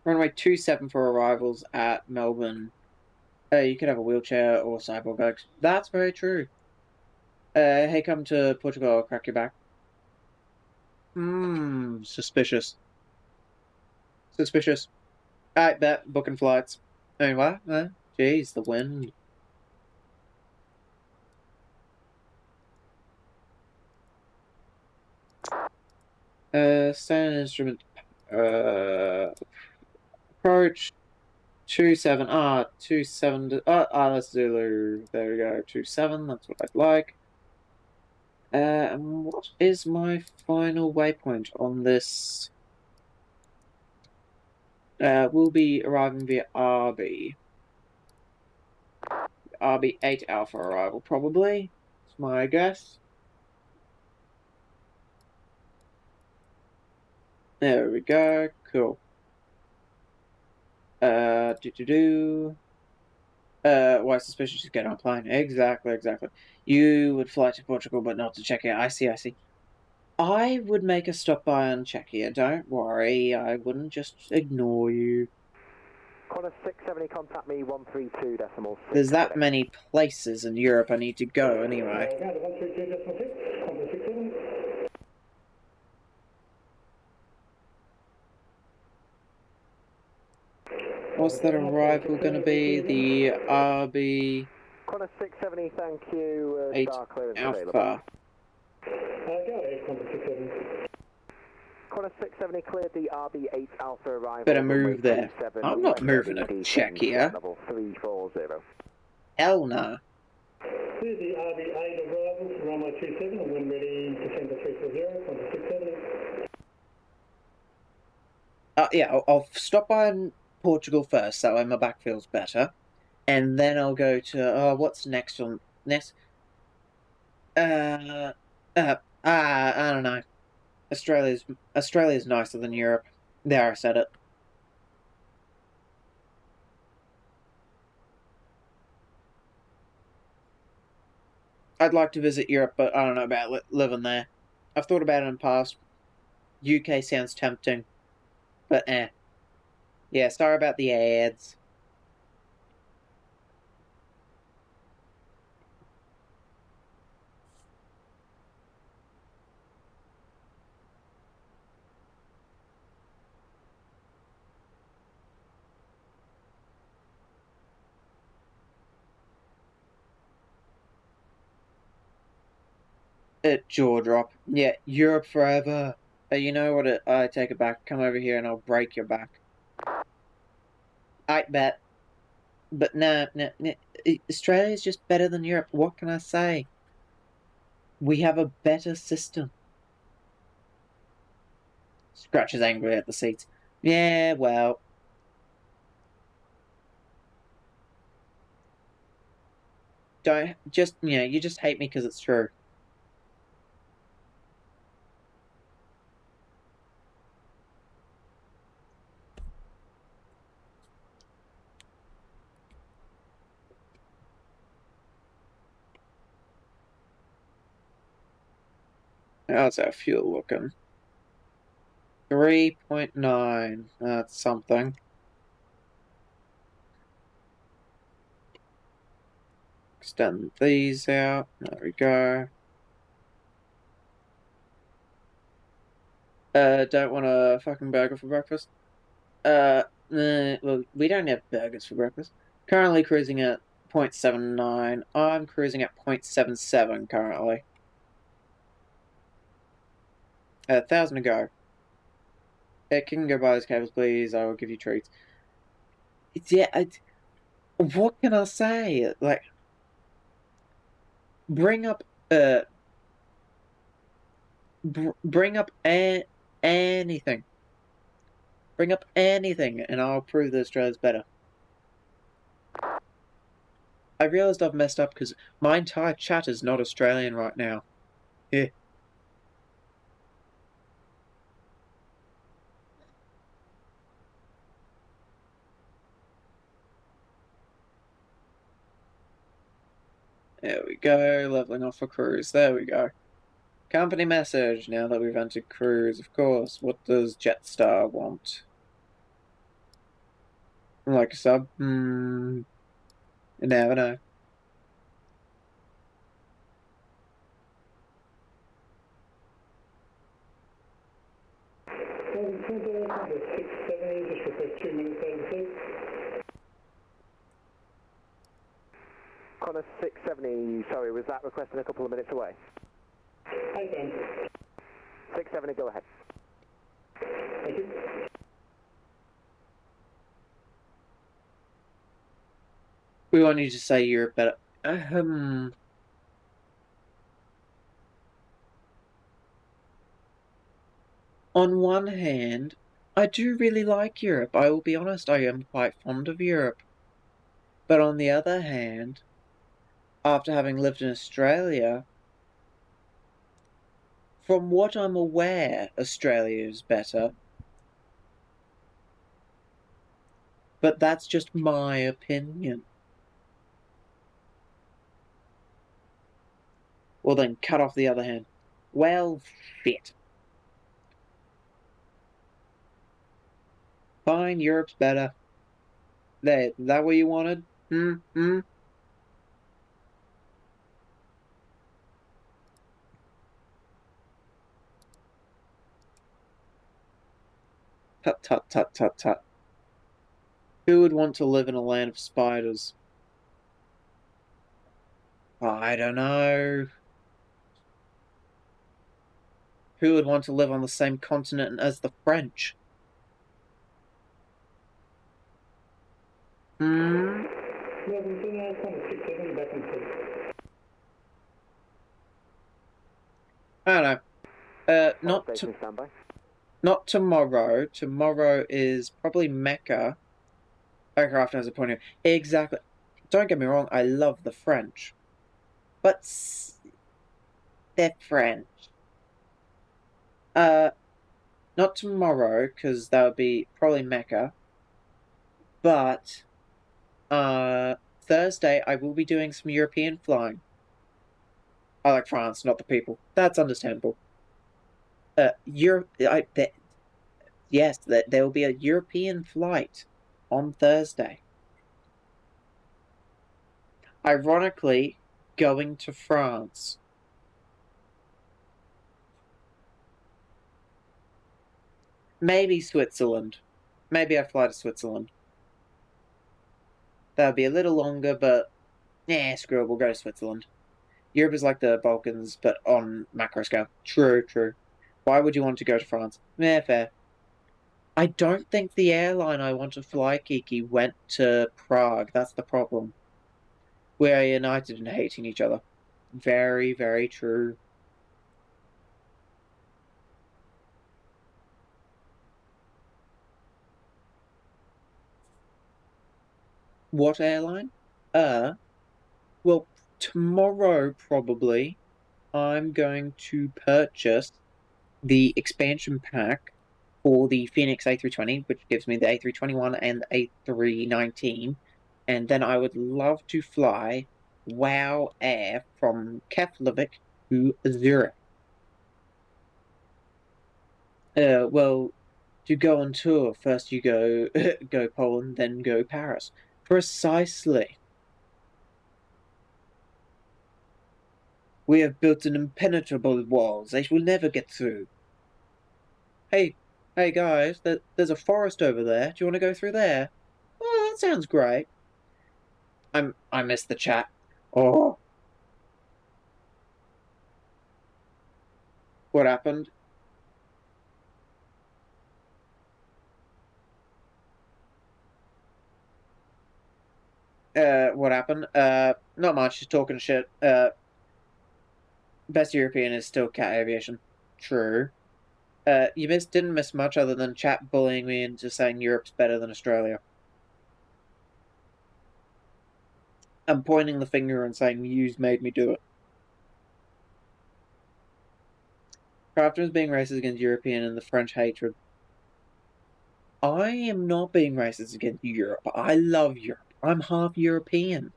Runway 27 for arrivals at Melbourne. You could have a wheelchair or cyborg bags. That's very true. Hey, come to Portugal, I'll crack your back. Suspicious. Suspicious. I bet, booking flights. Anyway, jeez, the wind. Standard instrument. Approach 27. 27. That's Zulu. There we go. 27. That's what I'd like. And what is my final waypoint on this? We'll be arriving via RB. RB 8 Alpha arrival, probably. That's my guess. There we go. Cool. Why suspicious to get on a plane? Exactly. You would fly to Portugal, but not to Czechia. I see. I would make a stop by on Czechia. Don't worry. I wouldn't just ignore you. Corner 670, contact me 132.6. There's that many places in Europe I need to go anyway. What's that arrival going to be? The RB... Corner 670, thank you. 8 Star clearance Alpha. available. Corner 670 cleared the RB8 Alpha arrival. Better move there. I'm not moving to Czechia. Level 340. Hell nah. Here's the RB8 arrival from runway 27 and when ready, December 340, Corner 670. Yeah, I'll stop by in Portugal first, that way my back feels better. And then I'll go to, what's next on, next? I don't know. Australia's nicer than Europe. There, I said it. I'd like to visit Europe, but I don't know about living there. I've thought about it in the past. UK sounds tempting, but yeah, sorry about the ads. Jaw drop. Yeah, Europe forever. You know what? I take it back. Come over here and I'll break your back. I bet. But no, Australia's just better than Europe. What can I say? We have a better system. Scratches angrily at the seats. Yeah, well. Don't, you just hate me because it's true. How's our fuel looking? 3.9. That's something. Extend these out. There we go. Don't want a fucking burger for breakfast. Well, we don't have burgers for breakfast. Currently cruising at 0.79. I'm cruising at 0.77 currently. 1,000 to go. Can go buy those cables, please. I will give you treats. What can I say? Like, bring up, bring up anything. Bring up anything, and I'll prove that Australia's better. I realized I've messed up because my entire chat is not Australian right now. Yeah. There we go, leveling off for cruise. There we go. Company message, now that we've entered cruise, of course. What does Jetstar want? Like a sub? You never know. Connor 670, sorry, was that requested a couple of minutes away? Okay. 670, go ahead. Thank you. We want you to say you're better. On one hand, I do really like Europe. I will be honest, I am quite fond of Europe. But on the other hand, after having lived in Australia, from what I'm aware, Australia is better. But that's just my opinion. Well then, cut off the other hand. Well, shit. Fine, Europe's better. There, is that what you wanted? Hmm? Tut tut tut tut tut. Who would want to live in a land of spiders? I don't know. Who would want to live on the same continent as the French? I don't know. Not tomorrow. Tomorrow is probably Mecca. Aircraft has a point of view. Exactly. Don't get me wrong, I love the French. But they're French. Not tomorrow, because that would be probably Mecca. But, Thursday I will be doing some European flying. I like France, not the people. That's understandable. Yes, there will be a European flight on Thursday. Ironically, going to France. Maybe Switzerland. Maybe I fly to Switzerland. That'll be a little longer, but screw it, we'll go to Switzerland. Europe is like the Balkans, but on macro scale. True. Why would you want to go to France? Fair. I don't think the airline I want to fly, Kiki, went to Prague. That's the problem. We are united in hating each other. Very, very true. What airline? Well, tomorrow probably I'm going to purchase the expansion pack for the Fenix A320, which gives me the A321 and the A319, and then I would love to fly WOW Air from Keflavik to Zurich. Well, to go on tour, first you go go Poland, then go Paris. Precisely. We have built an impenetrable walls. They will never get through. Hey, hey guys, there's a forest over there. Do you want to go through there? Oh, that sounds great. I missed the chat. Oh, what happened? What happened? Not much. Just talking shit. Best European is still Cat Aviation. True. You didn't miss much other than chat bullying me into saying Europe's better than Australia. I'm pointing the finger and saying you've made me do it. Crafton is being racist against European and the French hatred. I am not being racist against Europe. I love Europe. I'm half European.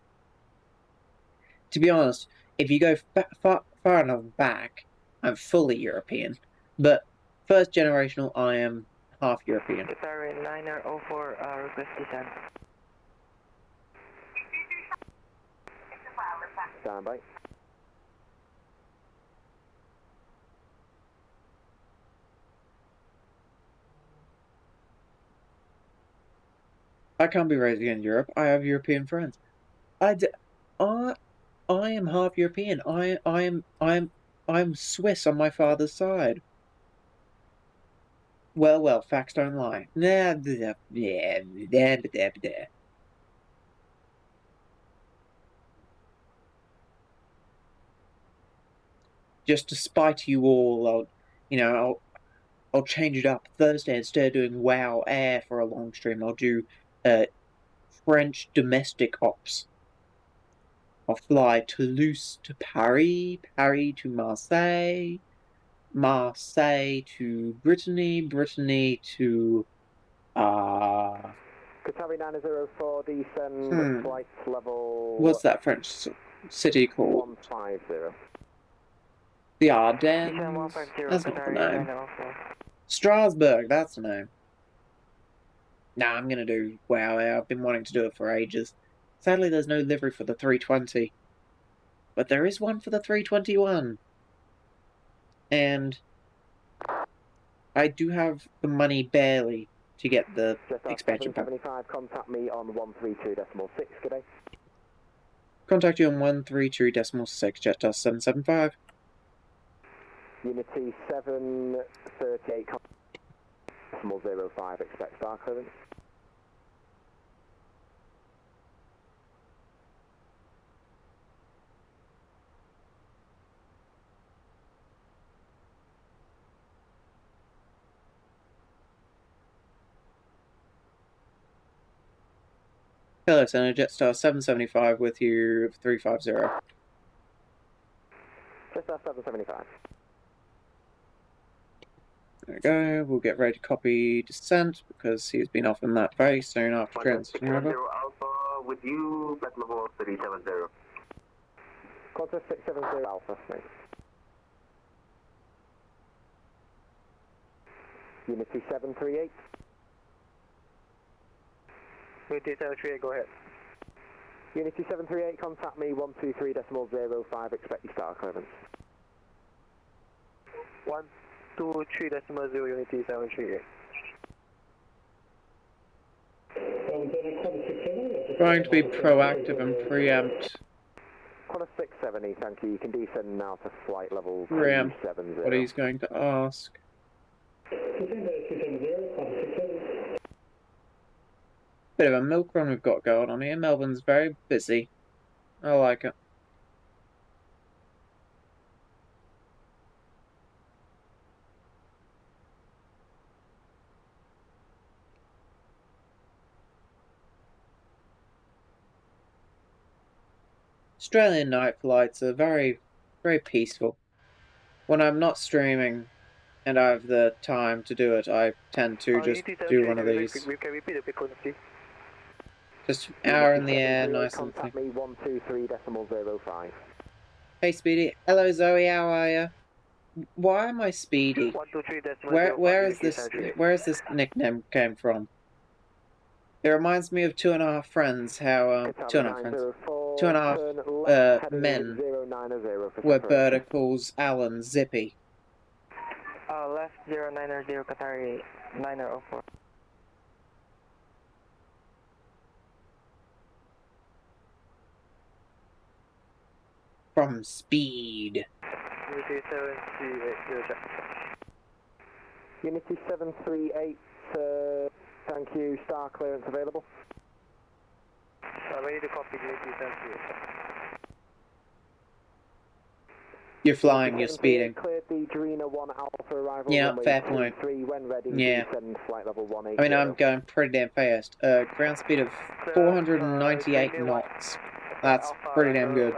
To be honest, if you go far enough back, I'm fully European. But first generational, I am half European. Qatar Liner 04, request descent. Stand by. I can't be raised against Europe. I have European friends. I am half European. I'm Swiss on my father's side. Well, facts don't lie. Just to spite you all, I'll change it up. Thursday, instead of doing WoW Air for a long stream, I'll do French domestic ops. I'll fly Toulouse to Paris, Paris to Marseille, Marseille to Brittany, Brittany to Qatari 904, descend flight level... What's that French city called? 150. The Ardennes? That's not the name. Strasbourg, that's the name. Nah, I'm gonna do WoW Air. I've been wanting to do it for ages. Sadly, there's no livery for the 320. But there is one for the 321. And I do have the money barely to get the expansion pack. 775, contact me on 132.6, good day. Contact you on 132.6, Jetstar 775. Unity 738, 05, expect star clearance. Hello, Center, Jetstar 775 with you, 350. Jetstar 775. There we go, we'll get ready to copy descent because he's been off in that very soon after transition. Alpha with you, flight level 370. Qantas 670 Alpha, mate. Unity 738. Unity 738, go ahead. Unity 738, contact me 123.05, expect your star clearance. 123.0 Unity 738. Trying to be proactive and preempt. Qantas 670, thank you. You can descend now to flight level 370. What he's going to ask. Bit of a milk run we've got going on here. Melbourne's very busy. I like it. Australian night flights are very, very peaceful. When I'm not streaming and I have the time to do it, I tend to just do one of these. Just hour in the air, nice and contact me 123.05. Hey Speedy. Hello Zoe, how are you? Why am I Speedy? 123.0. Where is this nickname came from? It reminds me of Two and a Half Friends, how two and a half friends, two and a half men, where Berta calls Alan Zippy. Left 0900 Qatari 9004. From Speed. Unity 738, thank you, star clearance available. Ready to copy Unity 738. You're flying, you're speeding. Cleared the Drina 1 Alpha arrival. Yeah, runway fair 23, point. when ready, Yeah. descend flight level 180. I mean, I'm going pretty damn fast. Ground speed of 498 knots. That's pretty damn good.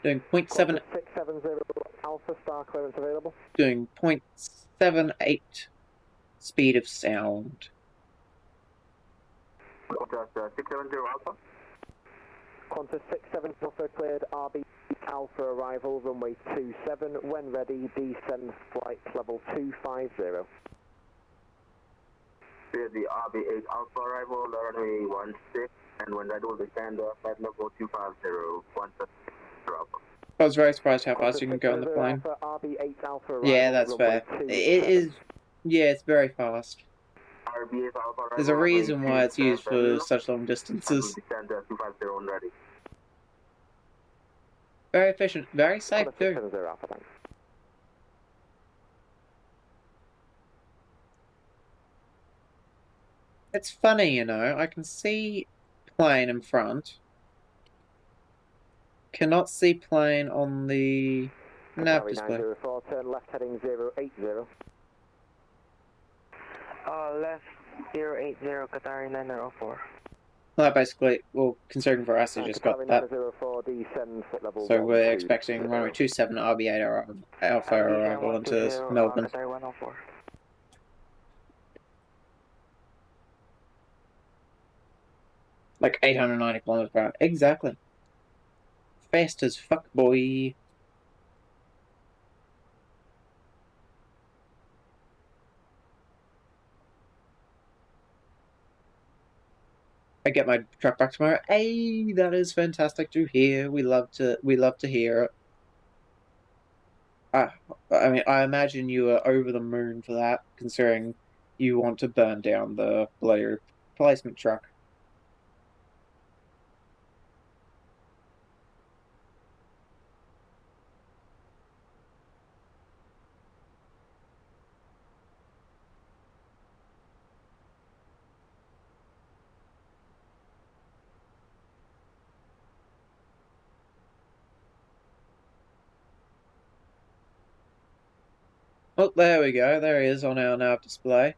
Doing 0.7. 670 Alpha, star clearance available. Doing 0.78 speed of sound. Qantas 670 Alpha. Qantas 670 Alpha cleared RB Alpha arrival, runway 27, when ready, descend flight level 250. Clear the RB8 Alpha arrival, runway 16, and when ready will descend flight level 250, Qantas Alpha. I was very surprised how fast you can go on the plane. Alpha, RB8 Alpha arrival, Yeah, that's fair. It is. Yeah, it's very fast. RB8 Alpha arrival, There's a reason why it's used for 270, such long and distances. will descend 250 when ready. Very efficient, very safe Qantas too. 670 Alpha, thanks. It's funny, you know, I can see plane in front. Cannot see plane on the nav display. 904, turn left heading 080. Left 080 Qatari 9004. Well, basically, well, considering Veracity just got that. 904, descend flight level So we're 120. expecting runway 27 RB8 Alpha arrival into Melbourne. Qatari 104. Like 890 kilometers per hour. Exactly. Fast as fuck, boy. I get my truck back tomorrow. Hey, that is fantastic to hear. We love to hear it. I mean, I imagine you are over the moon for that, considering you want to burn down the bloody replacement truck. Oh, there we go. There he is on our nav display.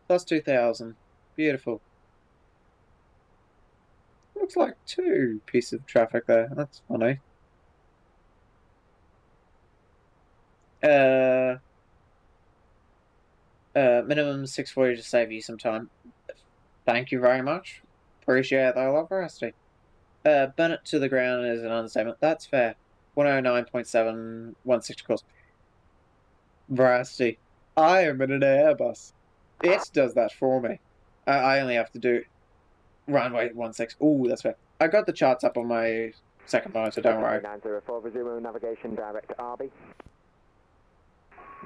Plus 2,000. Beautiful. Looks like two pieces of traffic there. That's funny. Minimum 640 to save you some time. Thank you very much. Appreciate that a lot, Veracity. Burn it to the ground is an understatement. That's fair. 109.7, 160 course. Veracity. I am in an Airbus. It does that for me. I only have to do runway 16. Ooh, that's fair. I got the charts up on my second monitor, don't worry. 904, resume navigation direct RB.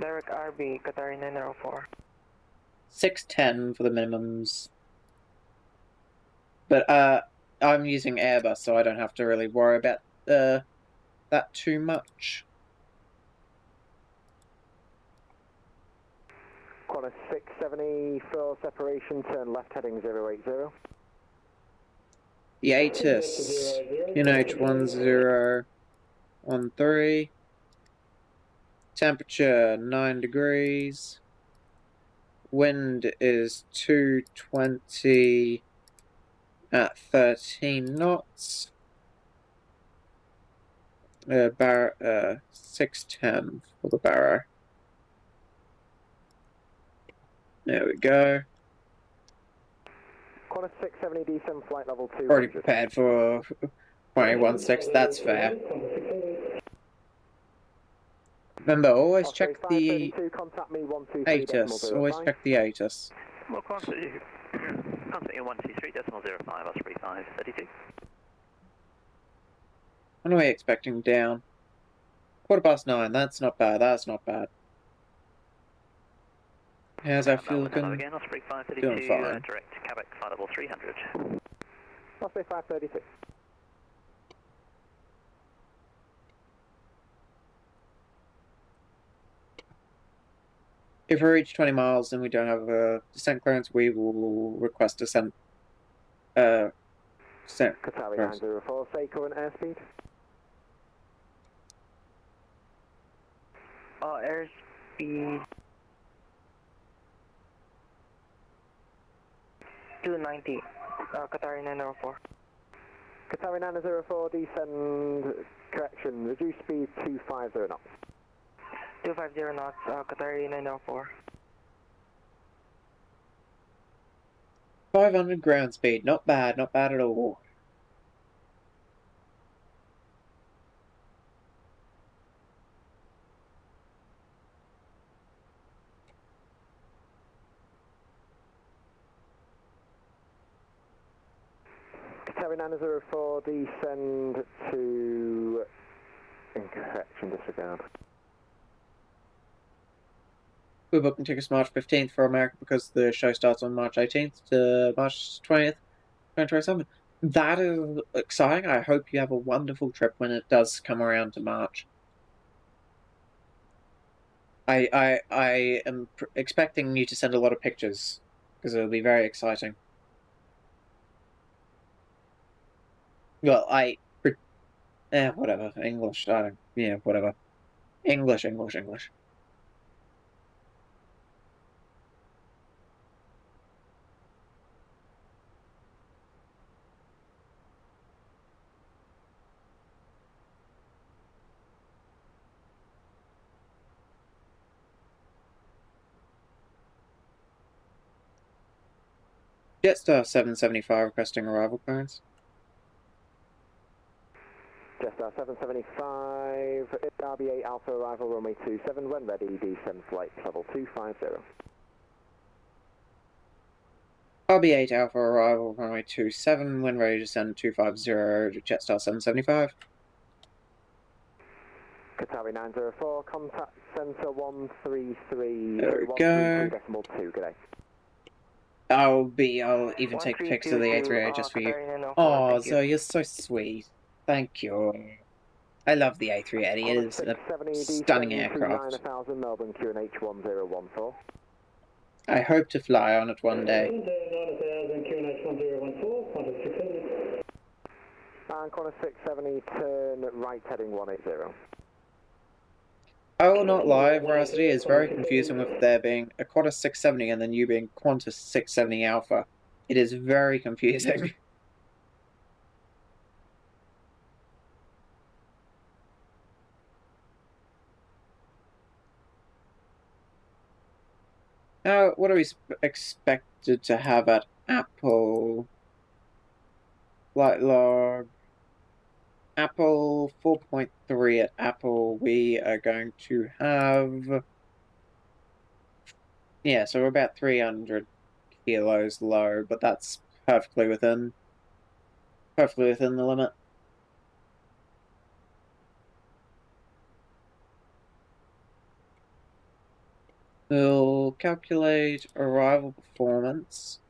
Direct RB Qatari 9004. 610 for the minimums. But I'm using Airbus, so I don't have to really worry about that too much. Qantas 670, full separation, turn left heading 080. Yatis. QNH1013. Temperature 9 degrees. Wind is 220 at 13 knots. 610 for the barrow. There we go. Qantas 670 descend flight level 200. Already prepared for 21.6, that's fair. Remember, always Osprey check the 532, contact me 123.05. ATIS. Always check the ATIS. Well, contact you 123.05, Osprey 532. What are we expecting down? 9:15, that's not bad, that's not bad. How's our fuel looking? Again, Osprey 532, Doing fine. direct Quebec flight level 300. Osprey 532. If we reach 20 miles and we don't have a descent clearance, we will request descent. Descent Qatari clearance. 904, say current airspeed. Airspeed 290, Qatari 904. Qatari 904, descend, correction, reduce speed 250 knots. 250 knots, Qatari 904. 500 ground speed, not bad at all. Qatari 904, descend to, correction, disregard. We're booking tickets March 15th for America because the show starts on March 18th to March 20th, 2027. That is exciting. I hope you have a wonderful trip when it does come around to March. I am expecting you to send a lot of pictures because it'll be very exciting. Well, whatever. English, whatever. English. Jetstar 775 requesting arrival clearance. Jetstar 775, RB8 Alpha arrival runway 27, when ready, descend flight level 250. RB8 Alpha arrival runway 27, when ready to send 250 to Jetstar 775. Qatari 904, contact center 133, There we go. 132.2, good day. I'll even take pics of the A380 just for you. Oh, Zoe, you're so sweet. Thank you. I love the A380. It is a stunning aircraft. 9000 Melbourne QNH 1014. I hope to fly on it one day. 9000 QNH 1014, Qantas 670. And Qantas 670, turn right heading 180. I will not lie, Veracity is very confusing with there being a Qantas 670 and then you being Qantas 670 Alpha. It is very confusing. Now, what are we expected to have at Apple? Flight log. Apple 4.3 at Apple, we are going to have. Yeah, so we're about 300 kilos low, but that's perfectly within the limit. We'll calculate arrival performance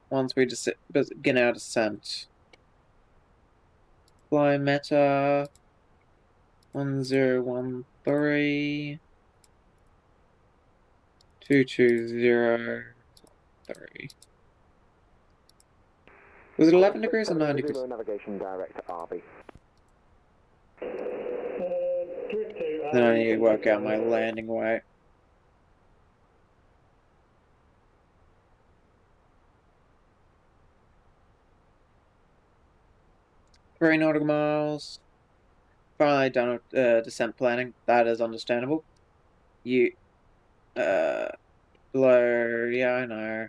once we begin our descent. Fly meta 1013 220.3. Was it 11 degrees or 9 degrees? Navigation direct to RB. Then I need to work out my landing weight. Three nautical miles. Finally done with descent planning. That is understandable. Below, yeah, I know.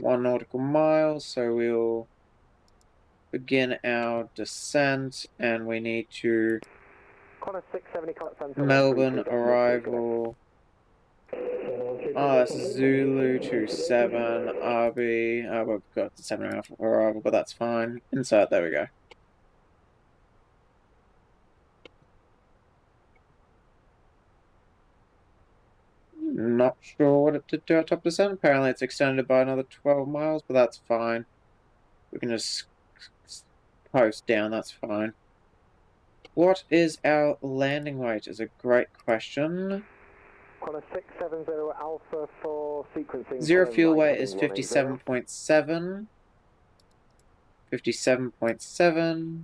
1 nautical miles, so we'll begin our descent, and we need to Connor 670, Connor Centre, Melbourne 133, arrival. Oh, that's Zulu 27 RB. Oh, we've got the 7.5 arrival, but that's fine. Insert, there we go. Not sure what it did to our top descent. Apparently it's extended by another 12 miles, but that's fine. We can just post down, that's fine. What is our landing weight is a great question. Connor 670 Alpha for sequencing. Zero turn fuel right, weight heading is 180. 57.7. 57.7.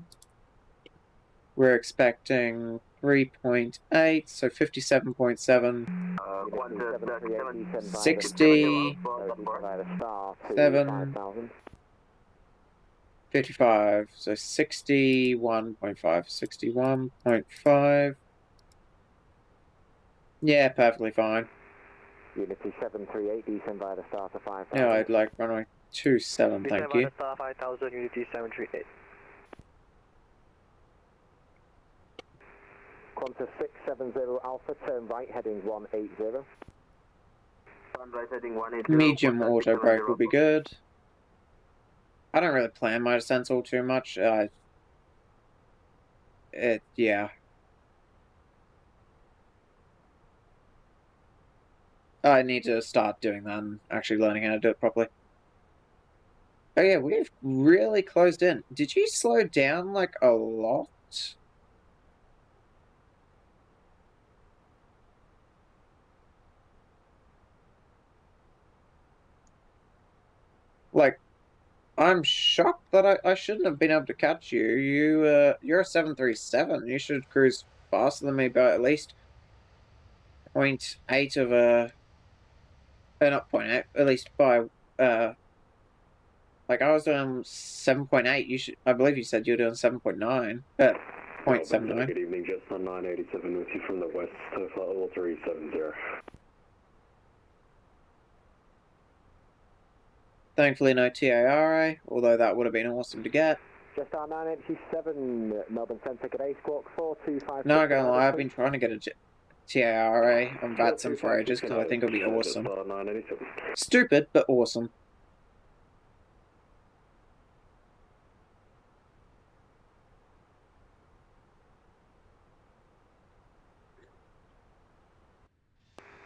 We're expecting 3.8, so 57.7. 60. 7. 55, so 61.5. 61.5. Yeah, perfectly fine. Unity 738, descend via the star to 5,000. No, I'd like runway 27, thank you. Star 5000, Unity 738. Qantas 670 Alpha, turn right, heading 180. Turn right, heading 180. Medium auto brake will be good. I don't really plan my descents all too much. Yeah. I need to start doing that and actually learning how to do it properly. Oh yeah, we've really closed in. Did you slow down like a lot? Like, I'm shocked that I shouldn't have been able to catch you. You're a 737. You should cruise faster than me by at least 0.8 of a... not 0.8, at least by... like, I was doing 7.8. You should... I believe you said you were doing 7.9. 0.79. Good evening, Jetstar 987 with you from the west to flight level 370. Thankfully no TARA, although that would have been awesome to get. Jetstar 987, Melbourne Centre, good day, squawk 4256. No, I'm gonna lie, I've been trying to get a TARA on VATSIM for ages because I think it'll be awesome. Stupid, but awesome.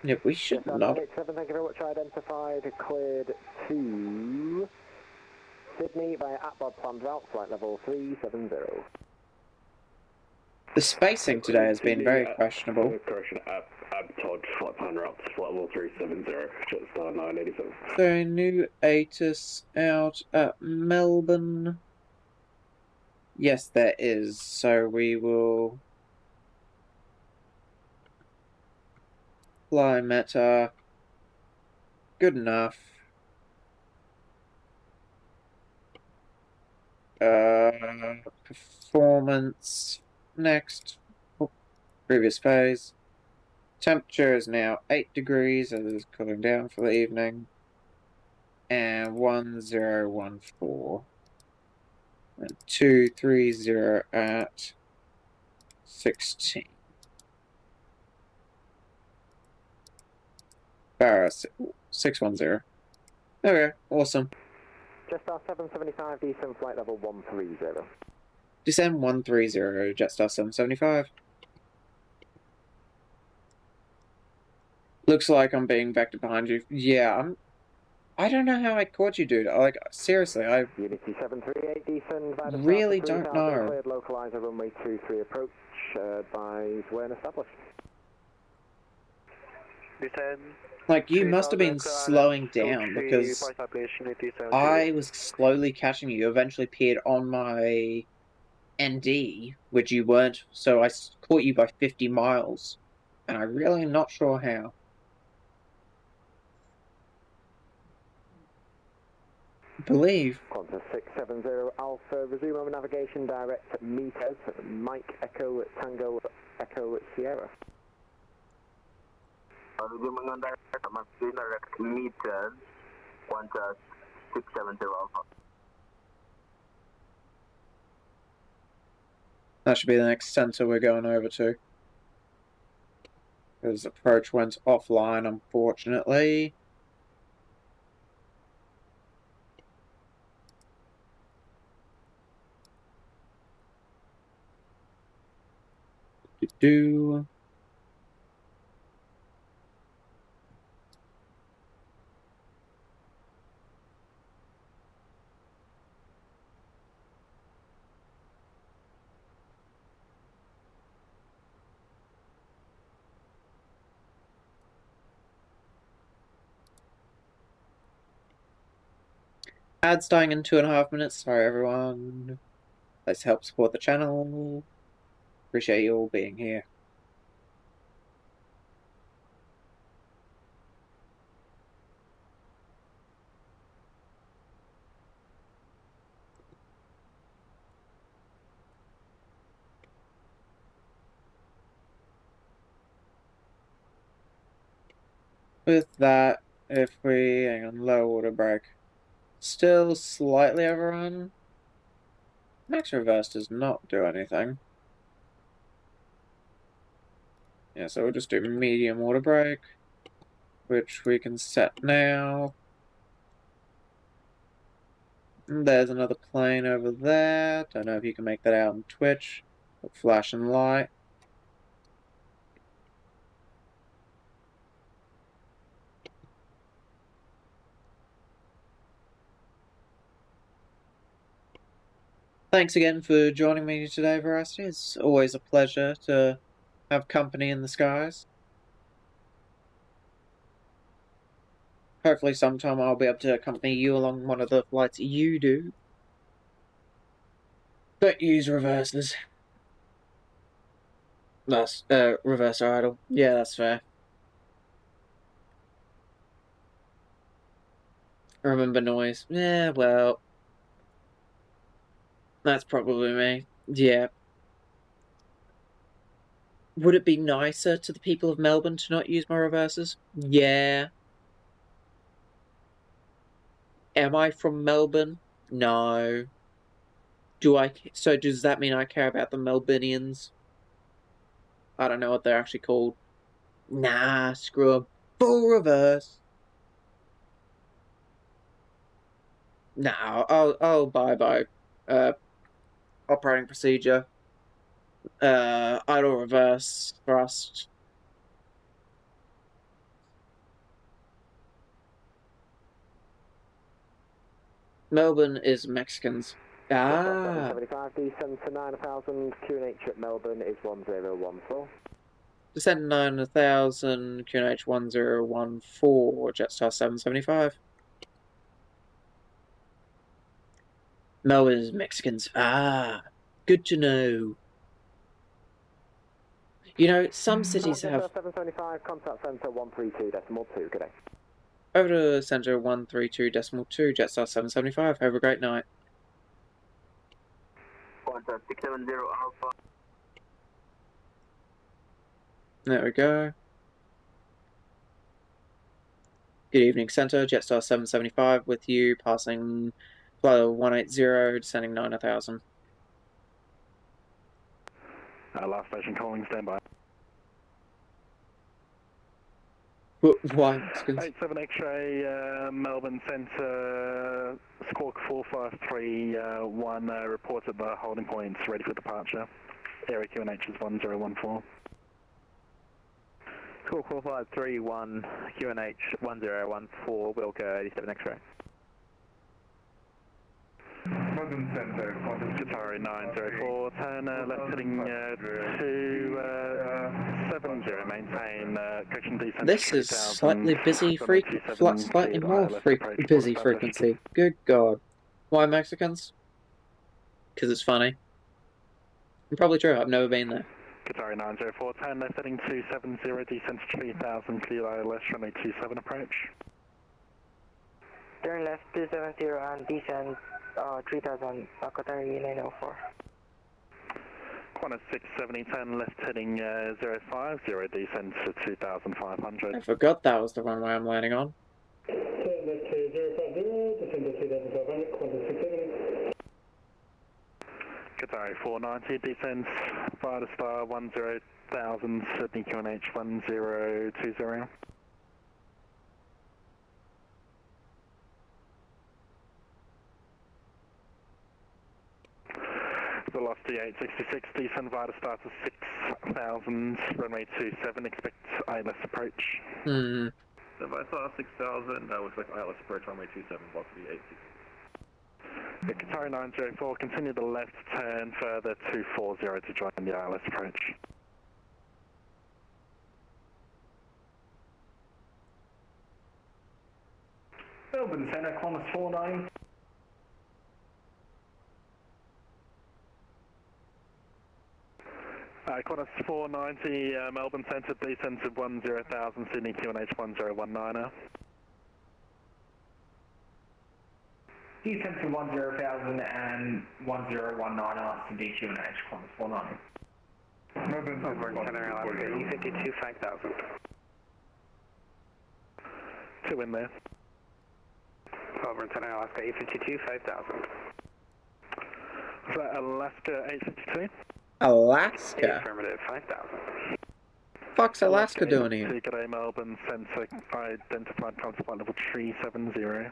Yeah, we should Jetstar not... 987, thank you very much, identified, cleared to Sydney via APBOD planned route, flight level 370. The spacing today has been very questionable. Correction, ABTOD, flight plan route, flight level 370, Jetstar 987. So, new ATIS out at Melbourne. Yes, there is. So we will fly Meta. Good enough. Performance. Next. Oh, previous phase. Temperature is now 8 degrees, as it is cooling down for the evening. And 1014. And 230 at 16. Barra 610. There we go. Awesome. Jetstar 775, descend flight level 130. Descend 130, Jetstar 775. Looks like I'm being vectored behind you. Yeah, I don't know how I caught you, dude. Like, seriously, I Unity 738, descend by the really start don't 3000, know. cleared localizer runway 23 approach, advise when established. Descend. Like, you must have been slowing down because I was slowly catching you. You eventually appeared on my ND, which you weren't, so I caught you by 50 miles. And I'm really not sure how. I believe. Qantas 670 Alpha, resume over navigation direct meters, Mike Echo Tango Echo Sierra. Resuming on direct meters, Qantas 670 Alpha. That should be the next center we're going over to. His approach went offline, unfortunately. Do. Ad starting in 2.5 minutes. Sorry, everyone. Let's help support the channel. Appreciate you all being here. With that, if we hang on, low order break, still slightly overrun. Max reverse does not do anything. Yeah, so we'll just do medium order break, which we can set now. And there's another plane over there. Don't know if you can make that out on Twitch. Flash and light. Thanks again for joining me today, Veracity. It's always a pleasure to have company in the skies. Hopefully sometime I'll be able to accompany you along one of the flights you do. Don't use reverses. That's, reverse idle. Yeah, that's fair. Remember noise. Yeah, well. That's probably me. Yeah. Would it be nicer to the people of Melbourne to not use my reverses? Yeah. Am I from Melbourne? No. So does that mean I care about the Melburnians? I don't know what they're actually called. Nah, screw 'em. Full reverse. Nah, I'll abide by operating procedure. Idle reverse thrust. Melbourne is Mexicans. Ah. 775, descend to 9000, QNH at Melbourne is 1014. Descend 9000, QNH 1014, Jetstar 775. Melbourne is Mexicans. Ah, good to know. You know, some cities have... 775, contact centre 132.2, good day. Over to centre 132.2, Jetstar 775. Have a great night. Contact 670 Alpha. There we go. Good evening, centre. Jetstar 775 with you, passing flight 180, descending 9000. Last station calling, standby. Why, Mexicans? 87 X-ray, Melbourne Centre, Squawk 4531, reports at the holding points, ready for departure. Area QNH is 1014. Squawk 4531, QNH 1014, we'll go 87 X-ray. Melbourne Centre, Qatari 904, turn left heading 270, maintain correction descent. This is slightly busy slightly more busy frequency. Good God. Why Mexicans? Because it's funny. And probably true, I've never been there. Qatari 904, turn left heading 270, descent to 3000, clear ILS, runway 27 approach. Turn left 270 and descend 3000, Qatari 904. Qantas 670, turn left heading 050, descent to 2500. I forgot that was the runway I'm landing on. Turn left to 050, descend to Qatari 490, descends via the star 10,000, Sydney QNH 1020. Velocity 866, descend via the star to 6,000, runway 27, expect ILS approach. Hmm. So if I saw 6,000, I would expect ILS approach runway 27, velocity 866. Qatari 904, continue the left turn further 240 to join the ILS approach. Melbourne Centre, Qantas 49. Qantas 490, Melbourne Centre, descend to 10,000, Sydney QNH 1019. Descent to 10,000 and 1019 Sydney QNH, Qantas 490. Melbourne Centre, Alaska, E52 5000. 2 in there. Melbourne Centre, Alaska, E52 5000. Is that Alaska 852? Alaska? Affirmative, 5000. Fuck's Alaska doing here? G'day, Melbourne Centre, identified contact flight level 370.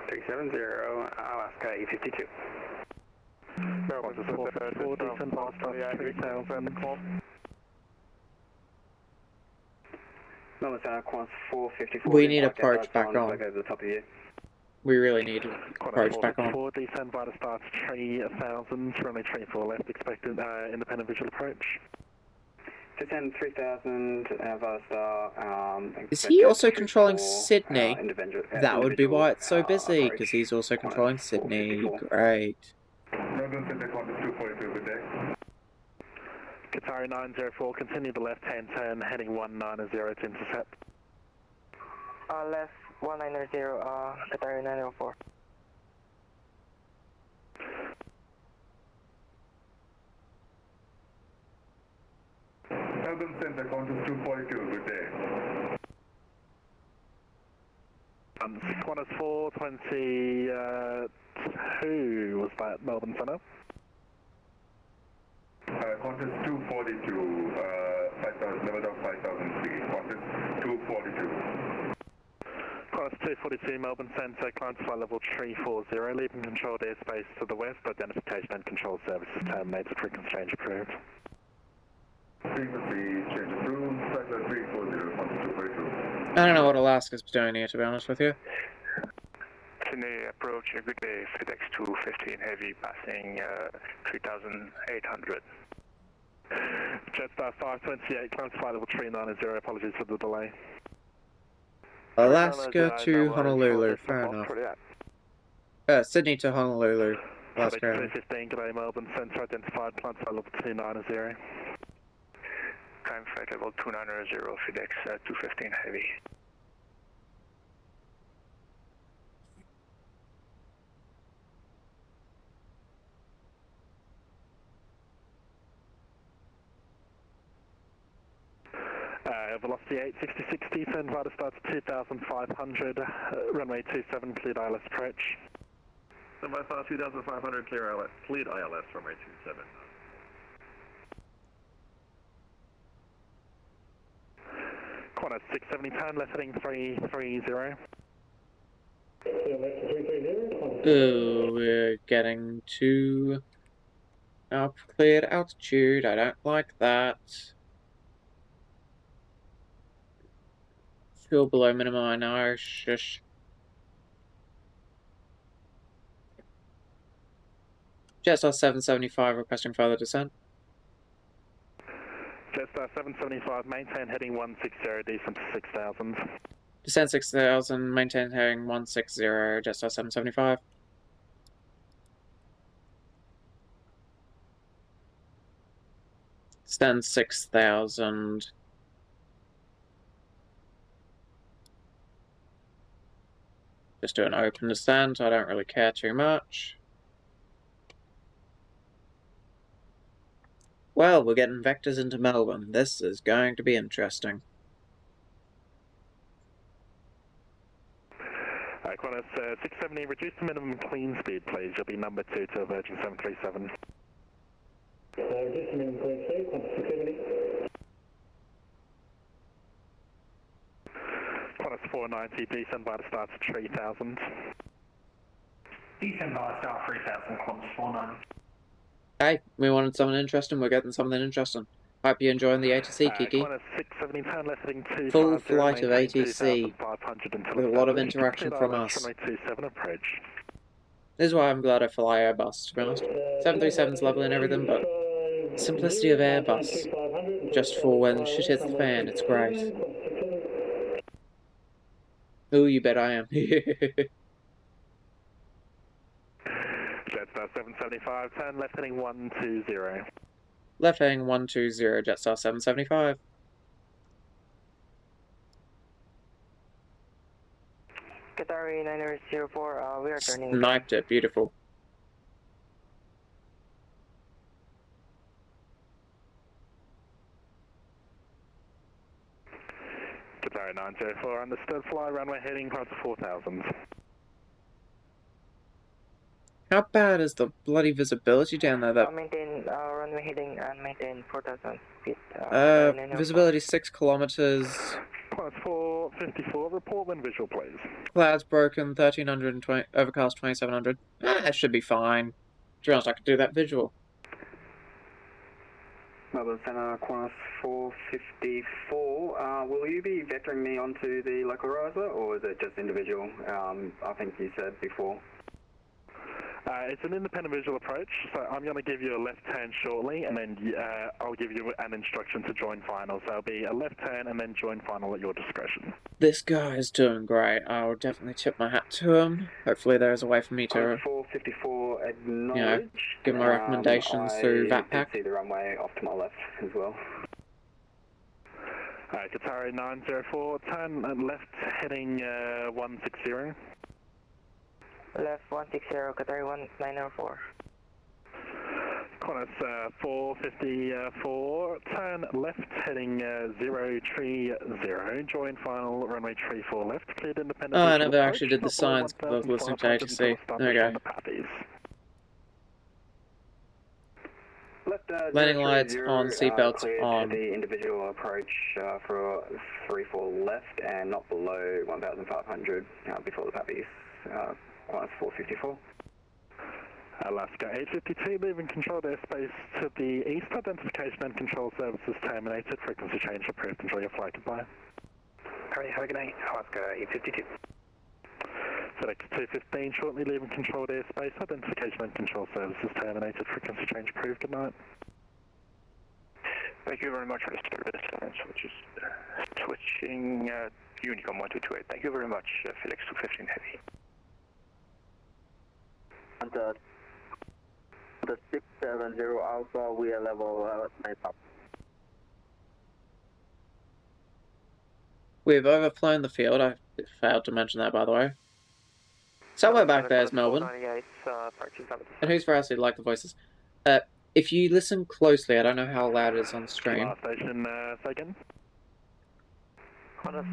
370, Alaska, E52. Melbourne Centre, 4 descend via star 3000. Melbourne Centre, Qantas 454. We need approach back on. Over the top of you. We really need approach back on. 4 descend via the star to 3000, runway 34 left, expected independent visual approach. Descend 3000 via star. Is he also controlling Sydney? That would be why it's so busy, because he's also controlling Sydney. Great. Melbourne Centre, Qantas 242, good day. Qatari 904, continue the left-hand turn, heading 190 to intercept. Left 190, Qatari 904. Melbourne Centre, Qantas 242, good day. Qantas 422, was that Melbourne Centre? Qantas 242, 5,000, level of 5,000 feet. Qantas 242. Qantas 242, Melbourne Centre, climb to flight level 340, leaving controlled airspace to the west, identification and control services terminated, frequency change approved. Frequency change approved, flight level 340, Qantas 242. I don't know what Alaska's doing here, to be honest with you. Sydney approach, good day, FedEx 215 heavy, passing 3,800. Jetstar 528, climb to flight level 390, apologies for the delay. Alaska to Honolulu, fair enough. Sydney to Honolulu, Alaska. FedEx 215, good day, Melbourne Centre, identified, climb to flight level 290. Climb flight level 290, FedEx 215 heavy. Velocity 866, descend via the start to 2,500, runway 27, cleared ILS approach. So if I saw 2,500, cleared ILS, runway 27. Qantas 670, turn left heading 330. Ooh, we're getting to cleared altitude. I don't like that. Fuel below minimum, I know. Shush. Jetstar 775 requesting further descent. Jetstar 775, maintain heading 160, descent to 6,000. Descent 6,000, maintain heading 160, Jetstar 775. Descend 6,000. Just do an open descent, I don't really care too much. Well, we're getting vectors into Melbourne. This is going to be interesting. Qantas 670, reduce the minimum clean speed, please. You'll be number 2 to Virgin 737. Just a minute, please, sir. Qantas 670. Qantas 490, descend by the start to 3000. Descend by start 3000, Qantas 490. Hey, we wanted something interesting, we're getting something interesting. Hope you're enjoying the ATC, Kiki. Qantas 670, turn left heading 250, Full flight of maintain ATC 2500 until with a lot of established. interaction Cleared from ILS us. runway 27 approach. This is why I'm glad I fly Airbus, to be honest. 737's lovely and everything, but simplicity of Airbus, just for when shit hits the fan, it's great. Ooh, you bet I am. Jetstar 775, turn left heading 120. Left heading 120, Jetstar 775. Qatari 904, we are turning. Sniped it, beautiful. Qatari 904, understood, fly runway heading close to 4000. How bad is the bloody visibility down there? That Maintain runway heading and maintain 4000 feet. visibility 6 kilometers. Qantas 454, report when visual, please. Clouds broken, 1320, overcast 2700. That should be fine. To be honest, I could do that visual. Melbourne Centre, Qantas 454. Will you be vectoring me onto the localizer, or is it just individual? I think you said before. It's an independent visual approach, so I'm going to give you a left turn shortly, and then I'll give you an instruction to join final. So it'll be a left turn and then join final at your discretion. This guy is doing great. I'll definitely tip my hat to him. Hopefully there's a way for me to, 454 acknowledge. you know, give my recommendations through VATPAC. I see the runway off to my left as well. Qatari 904, turn left heading 160. Left 160, Qatari 1904. Qantas 454, turn left heading 030, join final runway 34 left, cleared independent. Oh, I never actually did the signs because I was listening to ATC. There we go. Left, Landing lights on, seatbelts on. The individual approach for 34 left and not below 1500 before the Pappies. Qantas 454. Alaska 852, leaving controlled airspace to the east. Identification and control services terminated. Frequency change approved. Enjoy your flight. Goodbye. Alright, have a good night. Alaska 852. FedEx 215, shortly leaving controlled airspace. Identification and control services terminated. Frequency change approved. Good night. Thank you very much for the service. Switching Unicom 1228. Thank you very much, Felix 215 Heavy. The 670 Alpha, we are level 9 up. We've overflown the field. I failed to mention that, by the way. Somewhere back there is Melbourne. And who's for us who like the voices? If you listen closely, I don't know how loud it is on stream. Last station, second. Qantas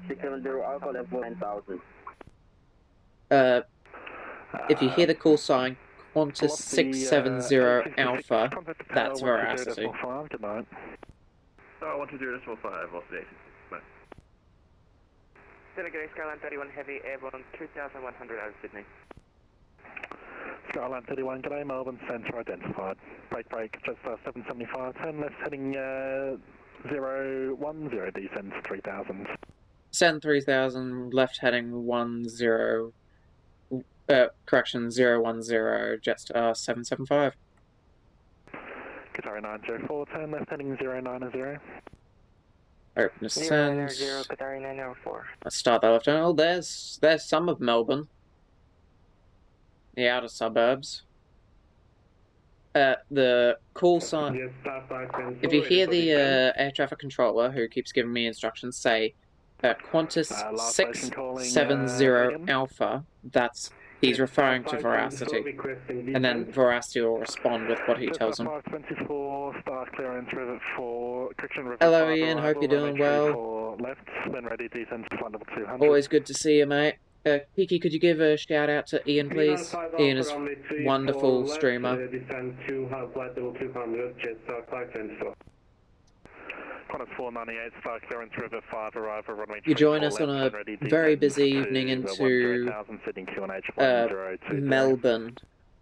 670 Alpha, level 9000. If you hear the call sign, Qantas 670 Alpha, that's Veracity. Good night. 120.5 off the 80. Bye. Delegate Skyline 31 Heavy, airborne 3100 out of Sydney. Skyline 31, good day, Melbourne Centre identified. Break, just 775, turn left heading 010, descend to 3000. Send 3000, left heading 10, correction 010, Jetstar 775. Qatari 904, turn left heading 090. Open descent. 090, Qatari 904. Let's start that left turn. Oh, there's some of Melbourne. The outer suburbs. The call sign. If you hear the air traffic controller who keeps giving me instructions say Qantas 670 Alpha, he's referring to Veracity. And then Veracity will respond with what he tells him. 24, start clearance, rivet 4, correction, hello Ian, hope you're doing well. Left, when ready, descend to flight level 200. Always good to see you, mate. Kiki, could you give a shout out to Ian, please? Ian is wonderful streamer. Descend to flight level 200, Jetstar Clark Center. Qantas 498, Star Clearance River 5, arrival runway 34 You join us on left, a ready, very descend busy to evening into 10,000, Sydney QNH 1020. Melbourne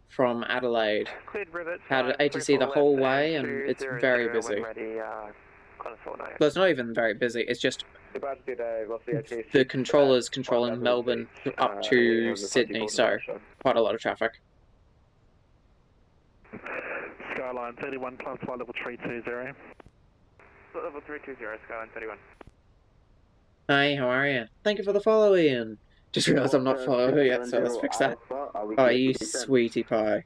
from Adelaide. Cleared rivet. Had ATC the whole way, and it's very busy. Ready, Qantas 498. Well, it's not even very busy. It's just the controllers controlling Melbourne up to Sydney, so quite a lot of traffic. Skyline 31, climb flight level 320. Level 320, Skyline 31. Hi, how are you? Thank you for the follow, Ian. Just realised I'm not following yet, so let's fix that. Oh, you sweetie pie.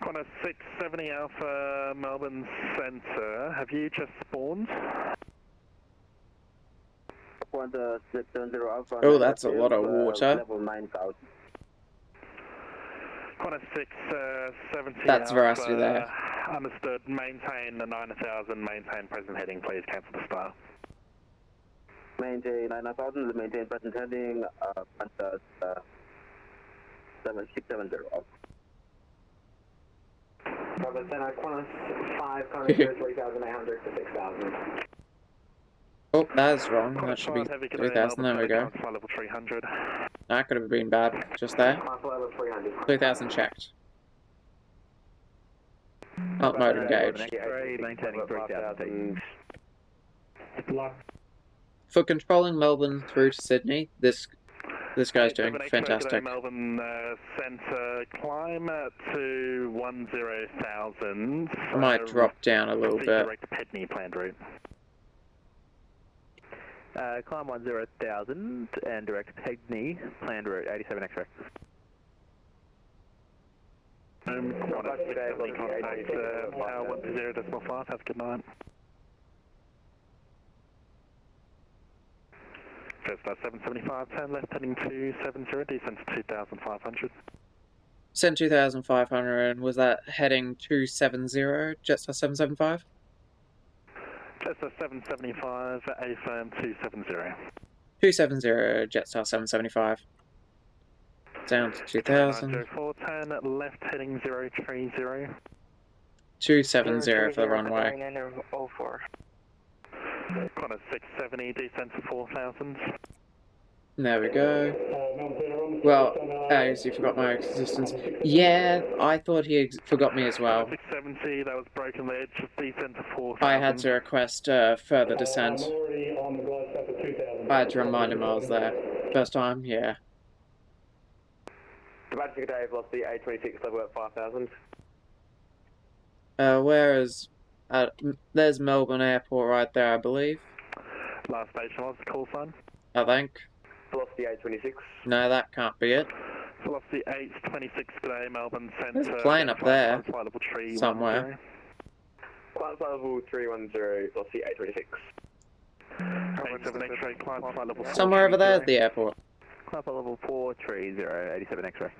Qantas 670 Alpha, Melbourne Centre. Have you just spawned? Oh, that's a lot of water. Qantas 670 That's Alpha, veracity there. Understood. Maintain the 9000, maintain present heading, please cancel the star. Maintain 9000, maintain present heading, Qantas 670. Qantas 5, coming through 3,800 to 6,000. Oh, that's wrong. That should be 3,000. There we go. Level 300. That could have been bad just there. 3,000 checked. Not mode engaged. Maintaining 3,000. For controlling Melbourne through to Sydney, this guy's doing fantastic. Melbourne Centre, climb to 10,000. I might drop down a little bit. Direct Pedney planned route. Climb 10,000 and direct Pedney, planned route 87 X-ray. Contact Tower 10.5, have a good night. Jetstar 775, turn left heading to 70, descend to 2,500. Sent 2,500, was that heading 270, Jetstar 775? Jetstar 775, A firm 270. 270, Jetstar 775. Down to 2,000. 4, turn left heading 030. 270 for the runway. 04. Qantas 670, descend to 4,000. There we go. Well, I guess you forgot my existence. Yeah, I thought he forgot me as well. 670, that was broken ledge, descend to 4,000. I had to request further descent. I had to remind him I was there. First time, yeah. Dave, lost the A320 level at 5,000. Where is... there's Melbourne Airport right there, I believe. Last station was the call sign. I think. Velocity 826. No, that can't be it. Velocity 826 today, Melbourne Centre. There's a plane up there. Somewhere. Climb flight level 310, velocity 826. Somewhere over there at the airport. Climb flight level 430, 87 X-ray.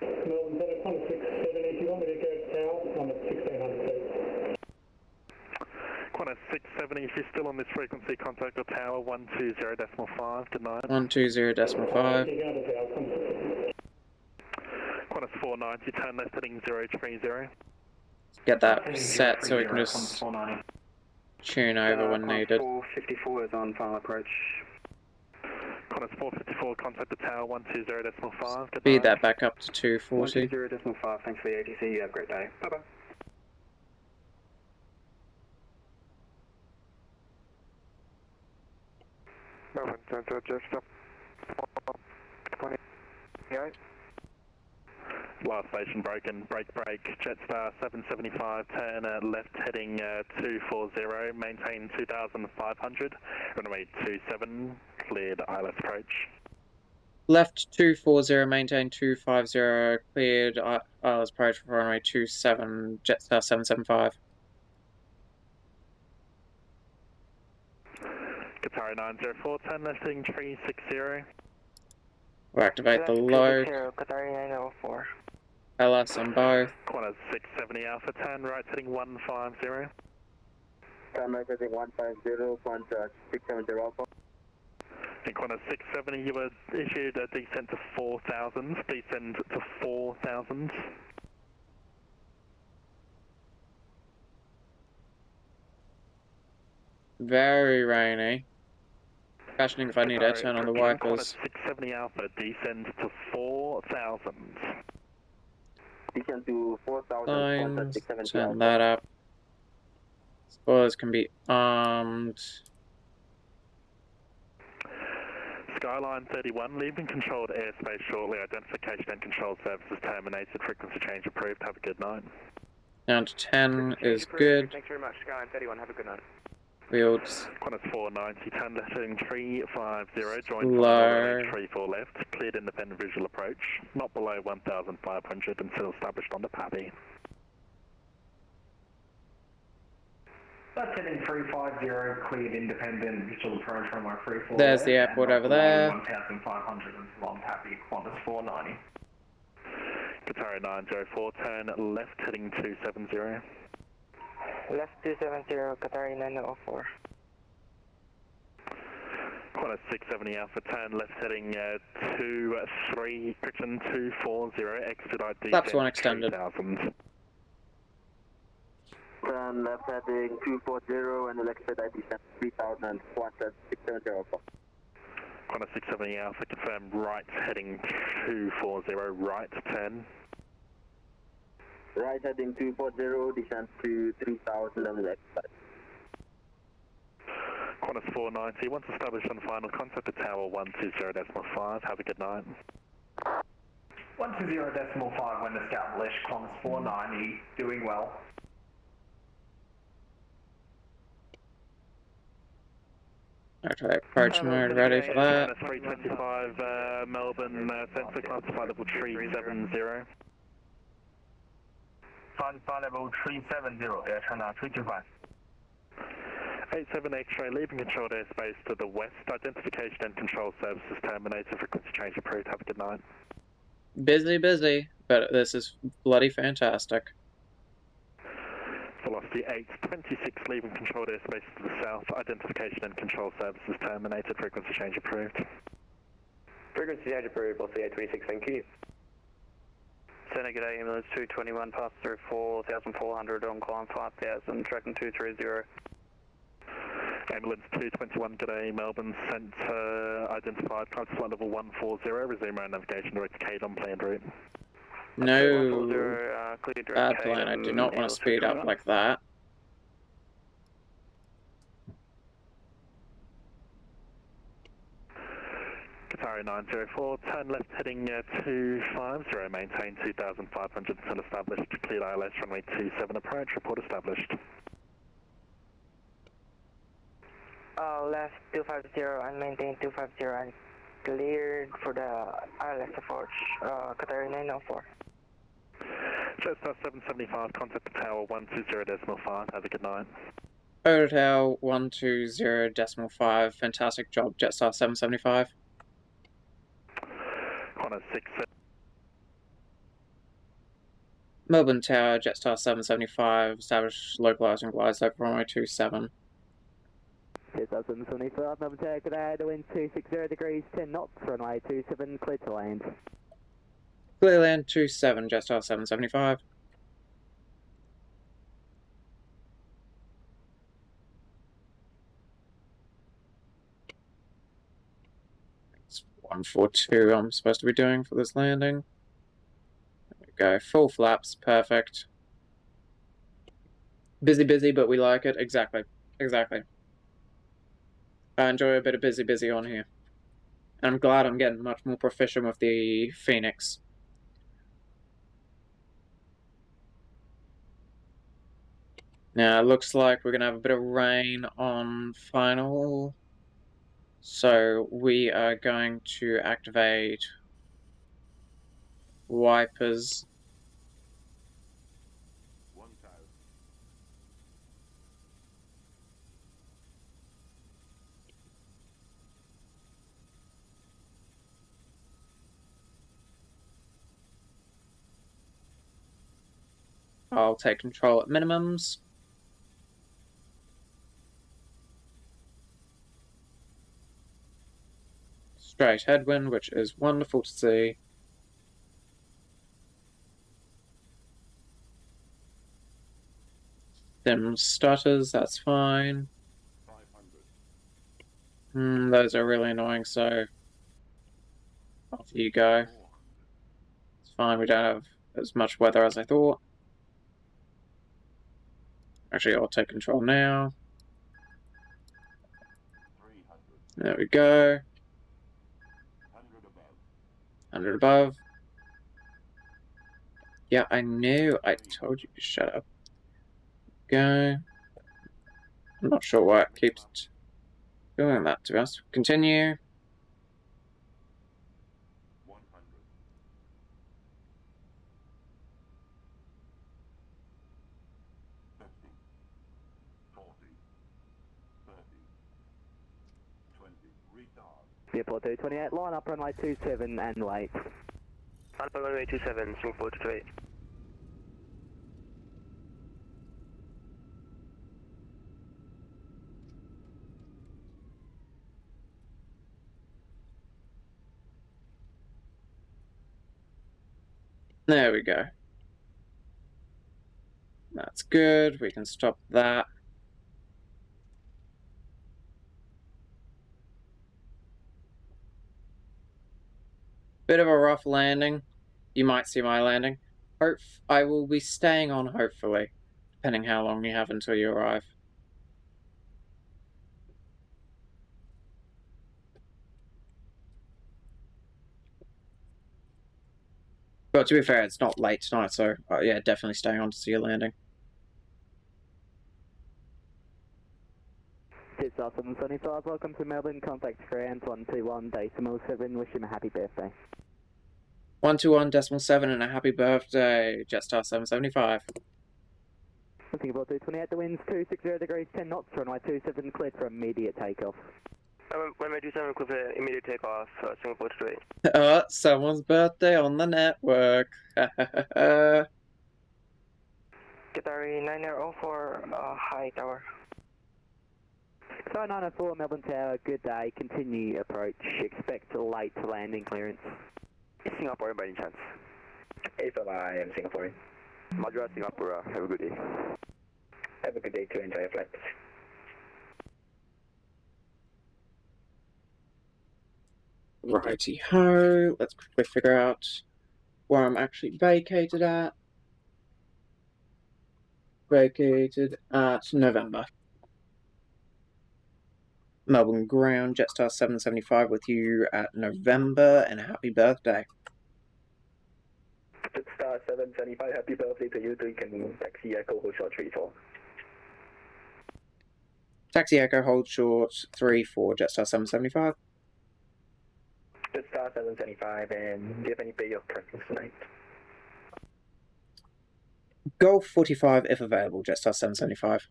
Melbourne Centre, Qantas 670, if you want me to go south, I'm at 1,600 feet. Qantas 670, if you're still on this frequency, contact the tower 120.5, good night. 120.5. Qantas 490, turn left heading 030. Get that set so we can just tune over when needed. 454 is on final approach. Qantas 454, contact the tower 120.5, good Speed night. that back up to 240. 120.5, thanks for the ATC, you have a great day. Bye-bye. Melbourne Centre, Jetstar 28. Last station broken, break, Jetstar 775, turn left heading 240, maintain 2,500, runway 27, cleared ILS approach. Left 240, maintain 250, cleared ILS approach for runway 27, Jetstar 775. Qatari 904, turn left heading 360. We'll activate the load. Qatari 904. LS on both. Qantas 670 Alpha, turn right heading 150. Turn right heading 150, Qantas 670 Alpha. Qantas 670, you were issued a descent to 4,000, descend to 4,000. Very rainy. Questioning if I need to turn on the wipers. Qantas 670 Alpha, descend to 4,000. Descend to 4,000, Signs, 670 turn Alpha. that up. Spoilers can be armed. Skyline 31, leaving controlled airspace shortly. Identification and control services terminated. Frequency change approved. Have a good night. Down to 10 is good. Thanks very much, Skyline 31. Have a good night. Wheels. Qantas 490, turn left heading 350, join Low. 34 left, cleared independent visual approach, not below 1,500 until established on the PABI. That's heading 350, cleared independent visual approach runway 34. There's the airport over there. 1,500 until on PABI, Qantas 490. Qatari 904, turn left heading 270. Left 270, Qatari 904. Qantas 670 Alpha, turn left heading 23, correction 240, exit ID. That's one extended. 3000. Turn left heading 240 and the exit ID 3000, Qantas 670 Alpha. Qantas 670 Alpha, confirm right heading 240, right 10. Right heading 240, descent to 3000 on the exit. Qantas 490, once established on final contact at tower 120.5, have a good night. 120.5 when established, Qantas 490, doing well. Okay, approach mode ready for that. 325 Melbourne sensor classified level 370. Classified level 370, Air China 325. 87 X-ray, leaving controlled airspace to the west. Identification and control services terminated. Frequency change approved. Have a good night. Busy, but this is bloody fantastic. Velocity 826, leaving controlled airspace to the south. Identification and control services terminated. Frequency change approved. Frequency change approved, Velocity 826, thank you. Center, good day, ambulance 221, pass through 4,400 on climb 5,000, tracking 230. Ambulance 221, good day, Melbourne Centre, identified, climb to flight level 140, resume around navigation direct to Cade on planned route. No, bad plan, I do not want to speed up like that. Qatari 904, turn left heading 250, maintain 2,500 until established, cleared ILS runway 27 approach, report established. Left 250 and maintain 250 and cleared for the ILS approach, Qatari 904. Jetstar 775, contact the tower 120.5, have a good night. Hotel 120.5, fantastic job, Jetstar 775. Qantas 6. Melbourne Tower, Jetstar 775, established localizing glide slope runway 27. Jetstar 775, Melbourne Tower, good day, the wind 260 degrees, 10 knots, runway 27, clear to land. Clear land 27, Jetstar 775. It's 142 I'm supposed to be doing for this landing. There we go, full flaps, perfect. Busy, but we like it. Exactly. I enjoy a bit of busy on here. And I'm glad I'm getting much more proficient with the Fenix. Now, it looks like we're going to have a bit of rain on final. So, we are going to activate wipers. I'll take control at minimums. straight headwind, which is wonderful to see. Dim stutters, that's fine. Those are really annoying, so off you go. It's fine, we don't have as much weather as I thought. Actually, I'll take control now. There we go. 100 above. Yeah, I knew. I told you to shut up. Go. I'm not sure why it keeps doing that, to be honest. Continue. Airport 228, line up runway 27 and wait. Line up runway 27, Singapore 28. There we go. That's good. We can stop that. Bit of a rough landing. You might see my landing. I will be staying on, hopefully, depending how long you have until you arrive. But to be fair, it's not late tonight, so yeah, definitely staying on to see your landing. It's 775, welcome to Melbourne, contact ground 121.7, wish him a happy birthday. 121.7 and a happy birthday, Jetstar 775. Singapore 228, the wind's 260 degrees, 10 knots, runway 27, cleared for immediate takeoff. Runway 27, cleared for immediate takeoff, Singapore 28. Oh, someone's birthday on the network. Qatari 9004, high tower. So 904 Melbourne Tower, good day, continue approach, expect late landing clearance. Singapore by any chance? I am Singaporean. Madras, Singapore, have a good day. Have a good day to enjoy your flight. Righty-ho, let's quickly figure out where I'm actually vacated at. Vacated at November. Melbourne ground, Jetstar 775 with you at November, and a happy birthday. Jetstar 775, happy birthday to you. You can taxi Echo hold short 34. Taxi Echo hold short 34, Jetstar 775. Jetstar 775, and do you have any pay of preference tonight? Golf 45 if available, Jetstar 775.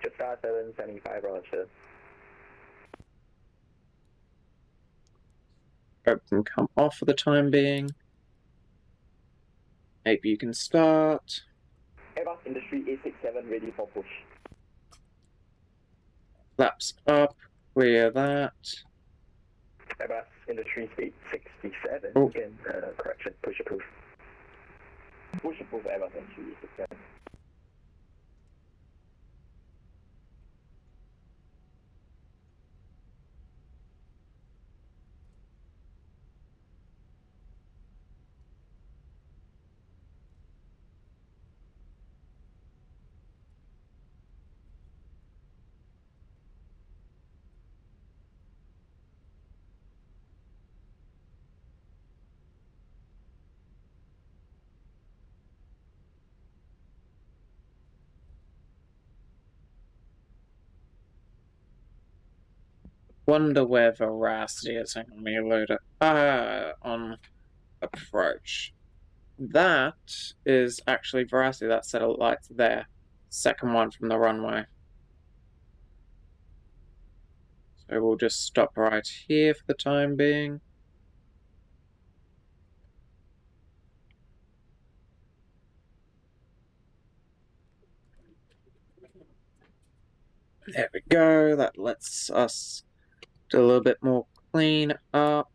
Jetstar 775, Roger. Hope can come off for the time being. Maybe you can start. Airbus Industry A67 ready for push. Flaps up, clear that. Airbus Industry 867, oh. Again, correction, push approve. Push approve Airbus Industry 867. Wonder where Veracity is. Hang on, let me load it. On approach. That is actually Veracity, that set of lights there. Second one from the runway. So we'll just stop right here for the time being. There we go. That lets us do a little bit more clean up.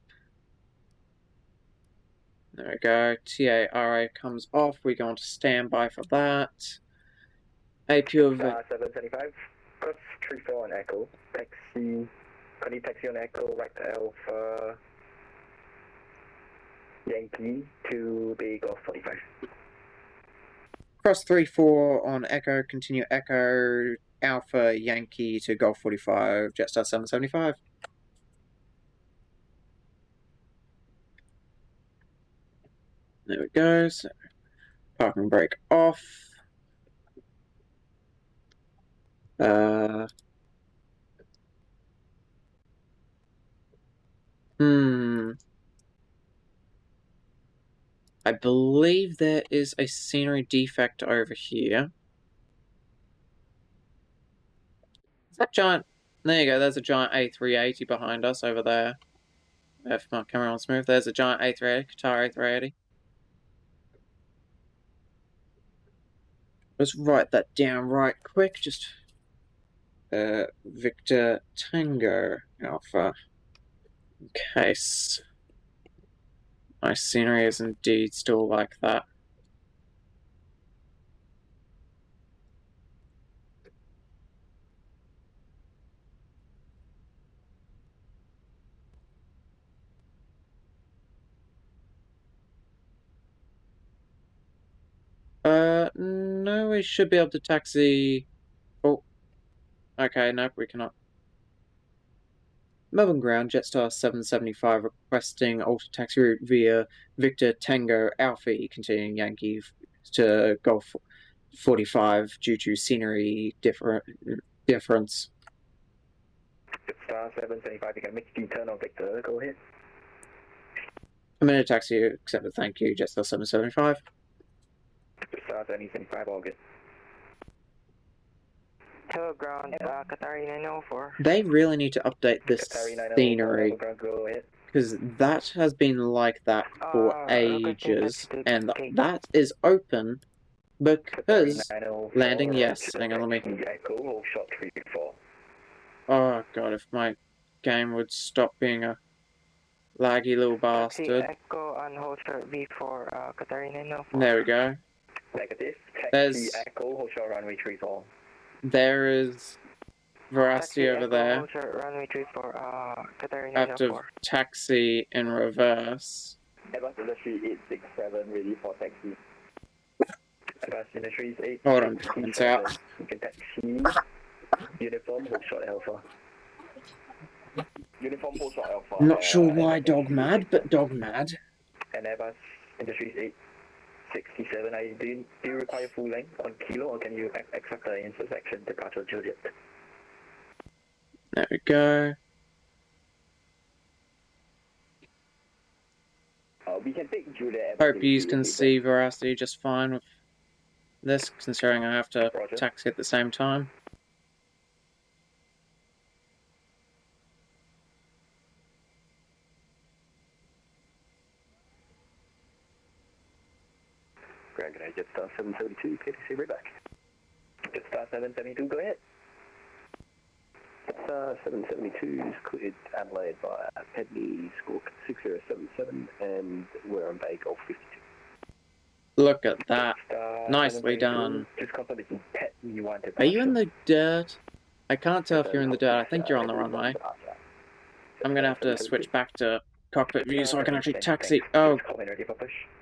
There we go. TARA comes off. We go on to standby for that. AP of 775. Cross 34 on Echo. Taxi. Can you taxi on Echo right Alpha Yankee to the Golf 45? Cross 34 on Echo. Continue Echo Alpha Yankee to Golf 45. Jetstar 775. There we go. So parking brake off. I believe there is a scenery defect over here. Is that giant? There you go. There's a giant A380 behind us over there. If my camera on smooth, there's a giant A380, Qatar A380. Let's write that down right quick. Just Victor Tango Alpha. In case my scenery is indeed still like that. No, we should be able to taxi. Oh, okay, nope, we cannot. Melbourne Ground, Jetstar 775 requesting alter taxi route via Victor Tango Alpha, continuing Yankee to Golf 45 due to scenery difference. Jetstar 775, you can make the turn on Victor, go ahead. I'm in a taxi, accepted, thank you, Jetstar 775. Jetstar 775, all good. Hello, ground, Qatari 904. They really need to update this scenery, because that has been like that for ages, and that is open because landing, yes. Hang on, let me. Oh god, if my game would stop being a laggy little bastard. Echo on hold short V4, Qatari 904. There we go. Negative. There's. Echo, hold short runway 34. There is Veracity over there. Hold short runway 34, Qatari 904. Active taxi in reverse. Advanced Industry 867 ready for taxi. Advanced Industries 867. Hold on, it's out. You can taxi. Uniform, hold short Alpha. Uniform, hold short Alpha. Not sure why dog mad, but dog mad. And Advanced Industries 867, do you require full length on Kilo or can you accept the intersection departure Juliet? There we go. We can take Juliet. Hope you can see Veracity just fine with this, considering I have to taxi at the same time. Greg, Jetstar 772, KTC right back. Jetstar 772, go ahead. Jetstar 772 is cleared Adelaide by Pedney, score 6077, and we're on Bay Golf 52. Look at that. Nicely done. Just confirm it's Pedney 1 departure. Are you in the dirt? I can't tell if you're in the dirt. I think you're on the runway. I'm going to have to switch back to cockpit view so I can actually taxi. Oh,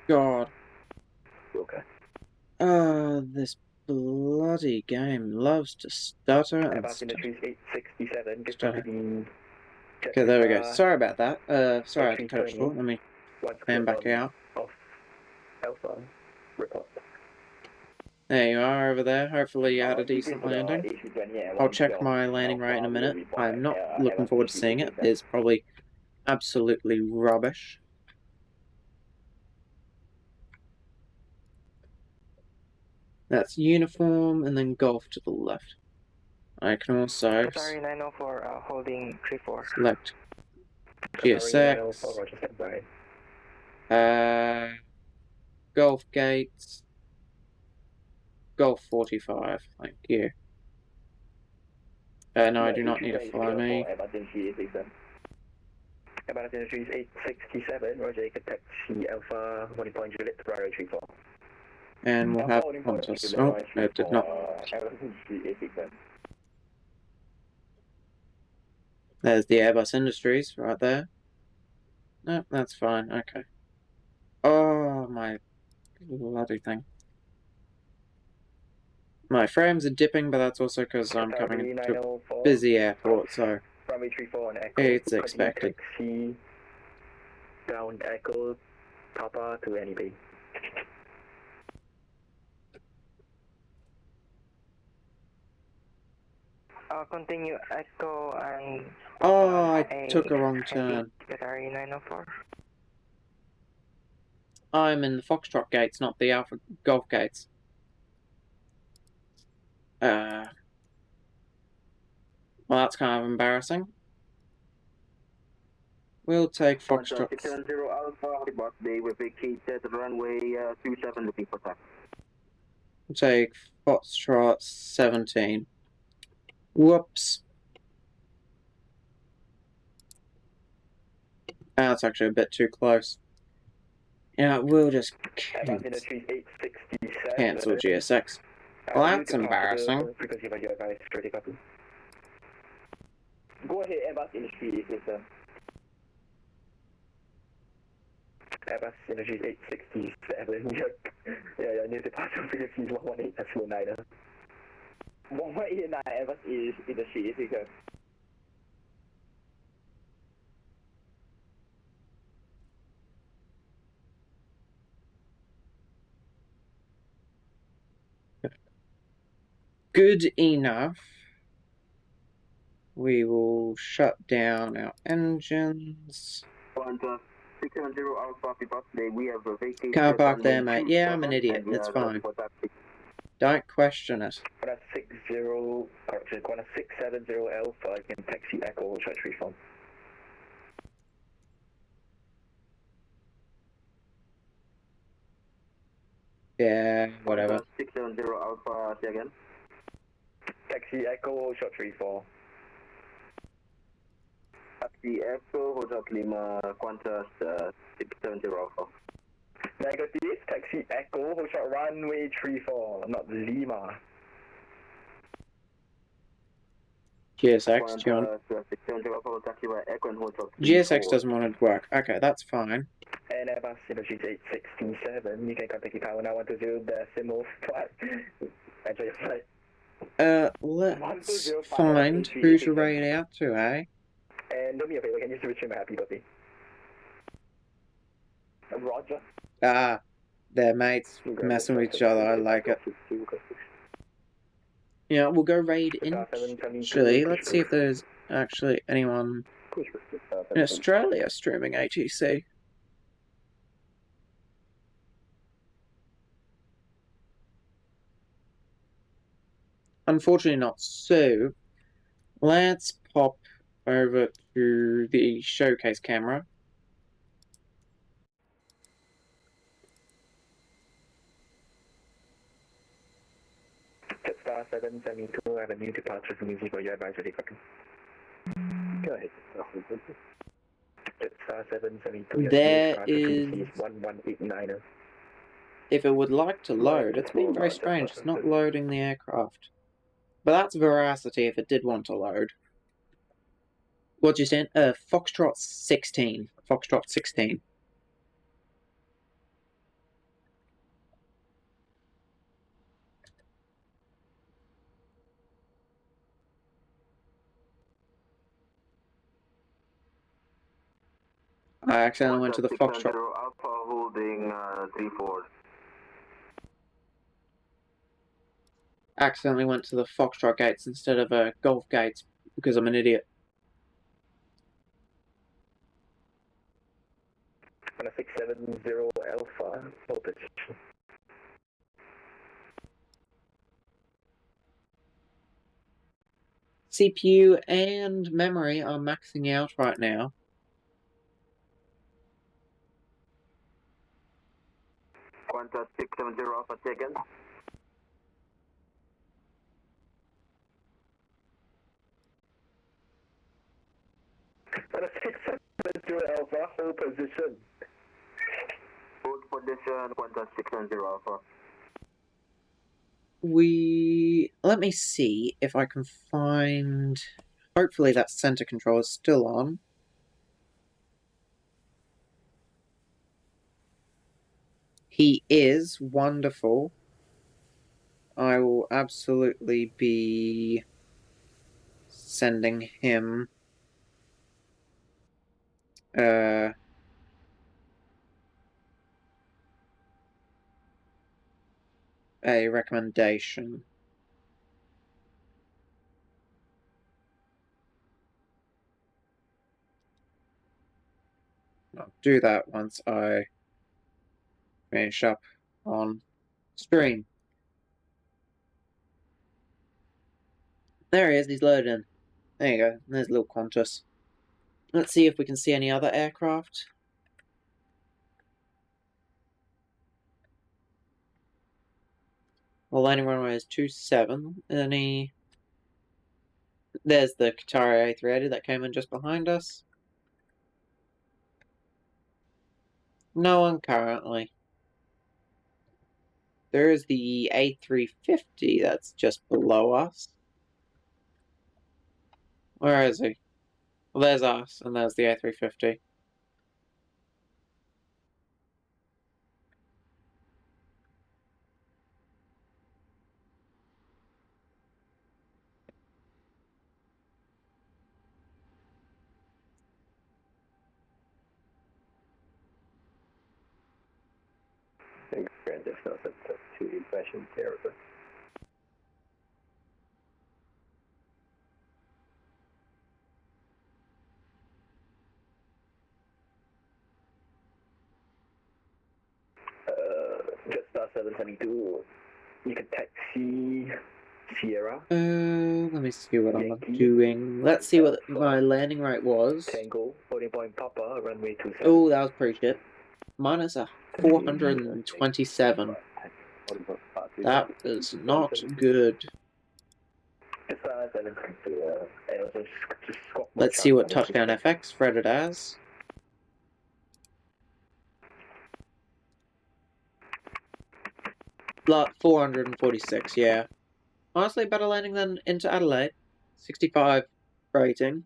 God. Okay. This bloody game loves to stutter and stutter. Okay, there we go. Sorry about that. Sorry I had to cut it short. Let me fan back out. Alpha, report. There you are over there. Hopefully you had a decent landing. I'll check my landing rate in a minute. I'm not looking forward to seeing it. It's probably absolutely rubbish. That's uniform and then golf to the left. I can also holding 34. Select GSX, golf gates, golf 45. Thank you. No, I do not need to fly me. Airbus Industries 867, Roger, you can taxi Alpha 1 point Juliet to Bravo 34. And we'll have Qantas. Oh, it did not. There's the Airbus Industries right there. No, that's fine. Okay. Oh, my bloody thing. My frames are dipping, but that's also because I'm coming to a busy airport, so it's expected. Taxi down Echo Papa to NEB. Continue Echo and... Oh, I took a wrong turn. Qatari 904. I'm in the Foxtrot gates, not the Alpha Golf gates. Well, that's kind of embarrassing. We'll take Foxtrot. 670 Alpha, report they will vacate the runway 27 looking for taxi. We'll take Foxtrot 17. Whoops. That's actually a bit too close. Yeah, we'll just cancel GSX. Well, that's embarrassing. Go ahead, Airbus Industries, Airbus Industries 867. Yeah, new departure frequency is 118.9. 118.9 Airbus is Industries, Good enough. We will shut down our engines. 670 Alpha, report we have vacated. Can't park there, mate. Yeah, I'm an idiot. It's fine. Don't question it. 670 Alpha, you can taxi Echo, charge refund. Yeah, whatever. 670 Alpha, say again. Taxi Echo, short 34. Taxi Echo, Hotel Lima, Qantas 670 Alpha. Negative, taxi Echo, hold short runway 34, not Lima. GSX, do you want... GSX doesn't want to work. Okay, that's fine. And Airbus Industries 867, you can contact the tower now 120 decimal flight. Enjoy your flight. Let's find who to rate out to, eh? And do me a favor, can you switch him a happy birthday? Roger. Ah, their mates messing with each other, I like it. Yeah, we'll go raid in Chile. Let's see if there's actually anyone in Australia streaming ATC. Unfortunately not, so let's pop over to the showcase camera. Jetstar 772, I have a new departure from easy for your advisory copy. Go ahead. Jetstar 772, there is 1189. If it would like to load, it's been very strange, it's not loading the aircraft. But that's Veracity if it did want to load. What'd you send? Foxtrot 16. Foxtrot 16. I accidentally went to the Foxtrot. Alpha holding 34. Accidentally went to the Foxtrot gates instead of Golf gates because I'm an idiot. 670 Alpha, voltage. CPU and memory are maxing out right now. Qantas 670 Alpha taken. On a 670 Alpha, hold position. Hold position, Qantas 610 Alpha. Let me see if I can find... Hopefully that center control is still on. He is wonderful. I will absolutely be sending him a recommendation. I'll do that once I finish up on stream. There he is, he's loading. There you go, there's a little Qantas. Let's see if we can see any other aircraft. Well, landing runway is 27. There's the Qatari A380 that came in just behind us. No one currently. There is the A350 that's just below us. Where is he? Well, there's us, and there's the A350. And Grand Diff knows that's to fashion therapy. Jetstar 722, you could taxi Sierra. Let me see what I'm doing. Let's see what my landing rate was. Tango, holding point Papa, runway 27. Oh, that was pretty shit. Minus a 427. That is not good. Let's see what Touchdown FX read it as. Lot 446, yeah. Honestly, better landing than into Adelaide. 65 rating.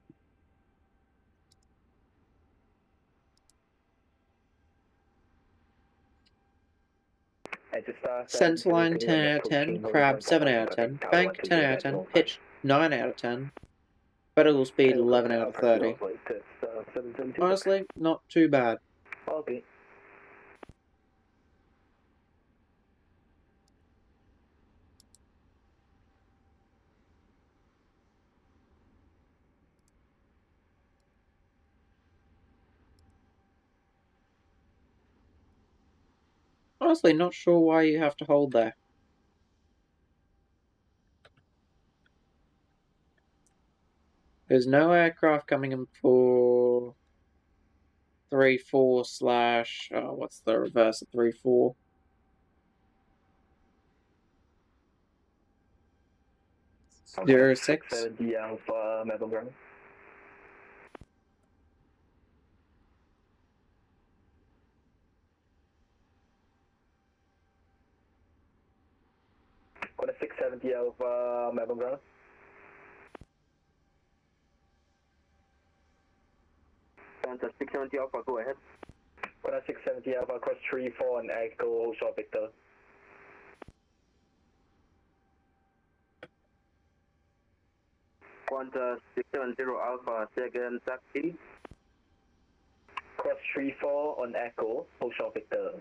Centerline 10 out of 10, Crab 7 out of 10, Bank 10 out of 10, Pitch 9 out of 10, Vertical Speed 11 out of 30. Honestly, not too bad. Okay. Honestly, not sure why you have to hold there. There's no aircraft coming in for 34 slash... Oh, what's the reverse of 34? Okay. 06. 70 Alpha, Melbourne Ground. Got a 670 Alpha, Melbourne Ground. Qantas 670 Alpha, go ahead. Got a 670 Alpha, cross 34 and Echo, short Victor. Qantas 670 Alpha, second taxi. Cross 34 on Echo, hold short Victor.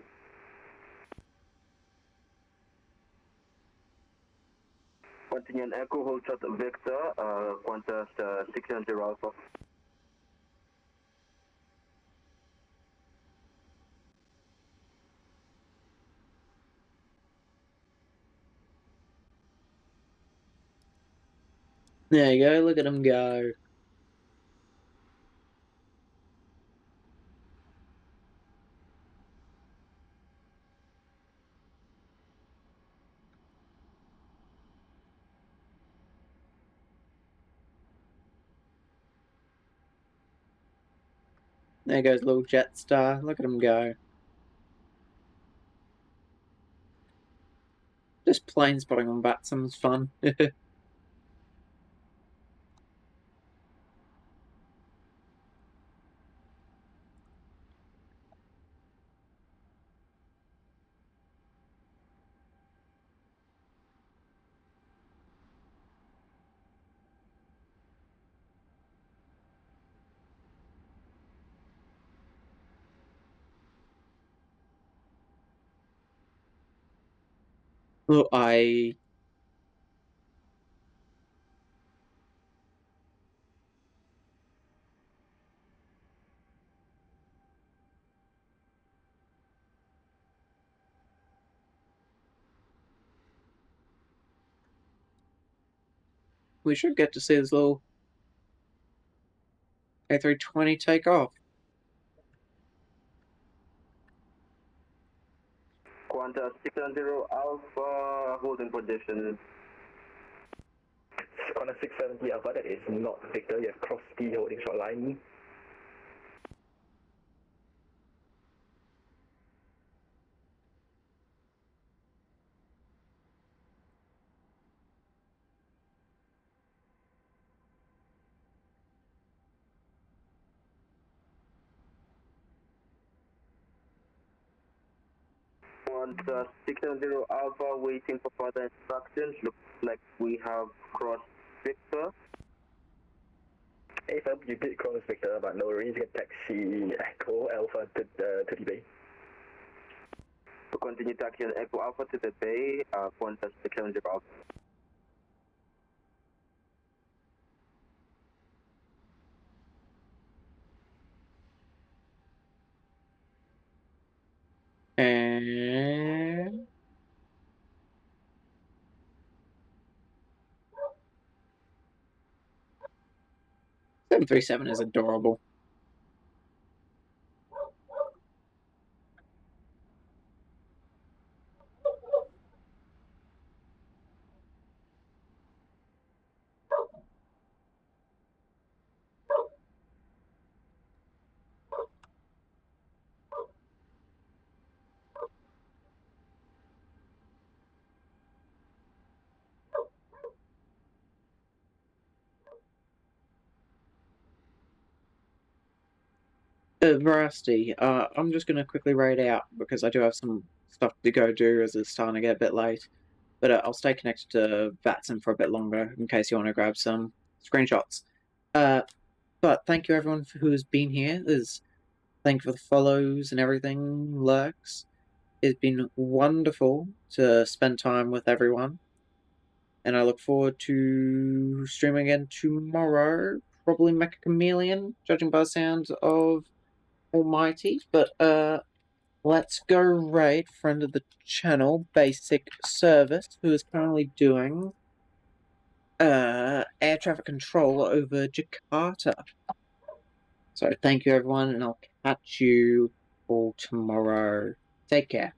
Continue on Echo, hold short Victor, Qantas 670 Alpha. There you go, look at him go. There goes little Jetstar. Look at him go. Just plane spotting on VATSIM's fun. Look, we should get to see this little A320 take off. Qantas 610 Alpha, holding position. Qantas 670 Alpha, that is not Victor, you have crossed the holding short line. Qantas 670 Alpha, waiting for further instructions. Looks like we have crossed Victor. AFM, you did cross Victor, but no worries, you can taxi Echo Alpha to the bay. To continue taxiing Echo Alpha to the bay, Qantas 670 Alpha. And 737 is adorable. Veracity, I'm just going to quickly raid out because I do have some stuff to go do as it's starting to get a bit late. But I'll stay connected to VATSIM for a bit longer in case you want to grab some screenshots. But thank you everyone who has been here. Thank you for the follows and everything, lurks. It's been wonderful to spend time with everyone. And I look forward to streaming again tomorrow. Probably Mecha Chameleon, judging by the sound of Almighty. But let's go raid friend of the channel, Basic Service, who is currently doing air traffic control over Jakarta. So thank you everyone, and I'll catch you all tomorrow. Take care.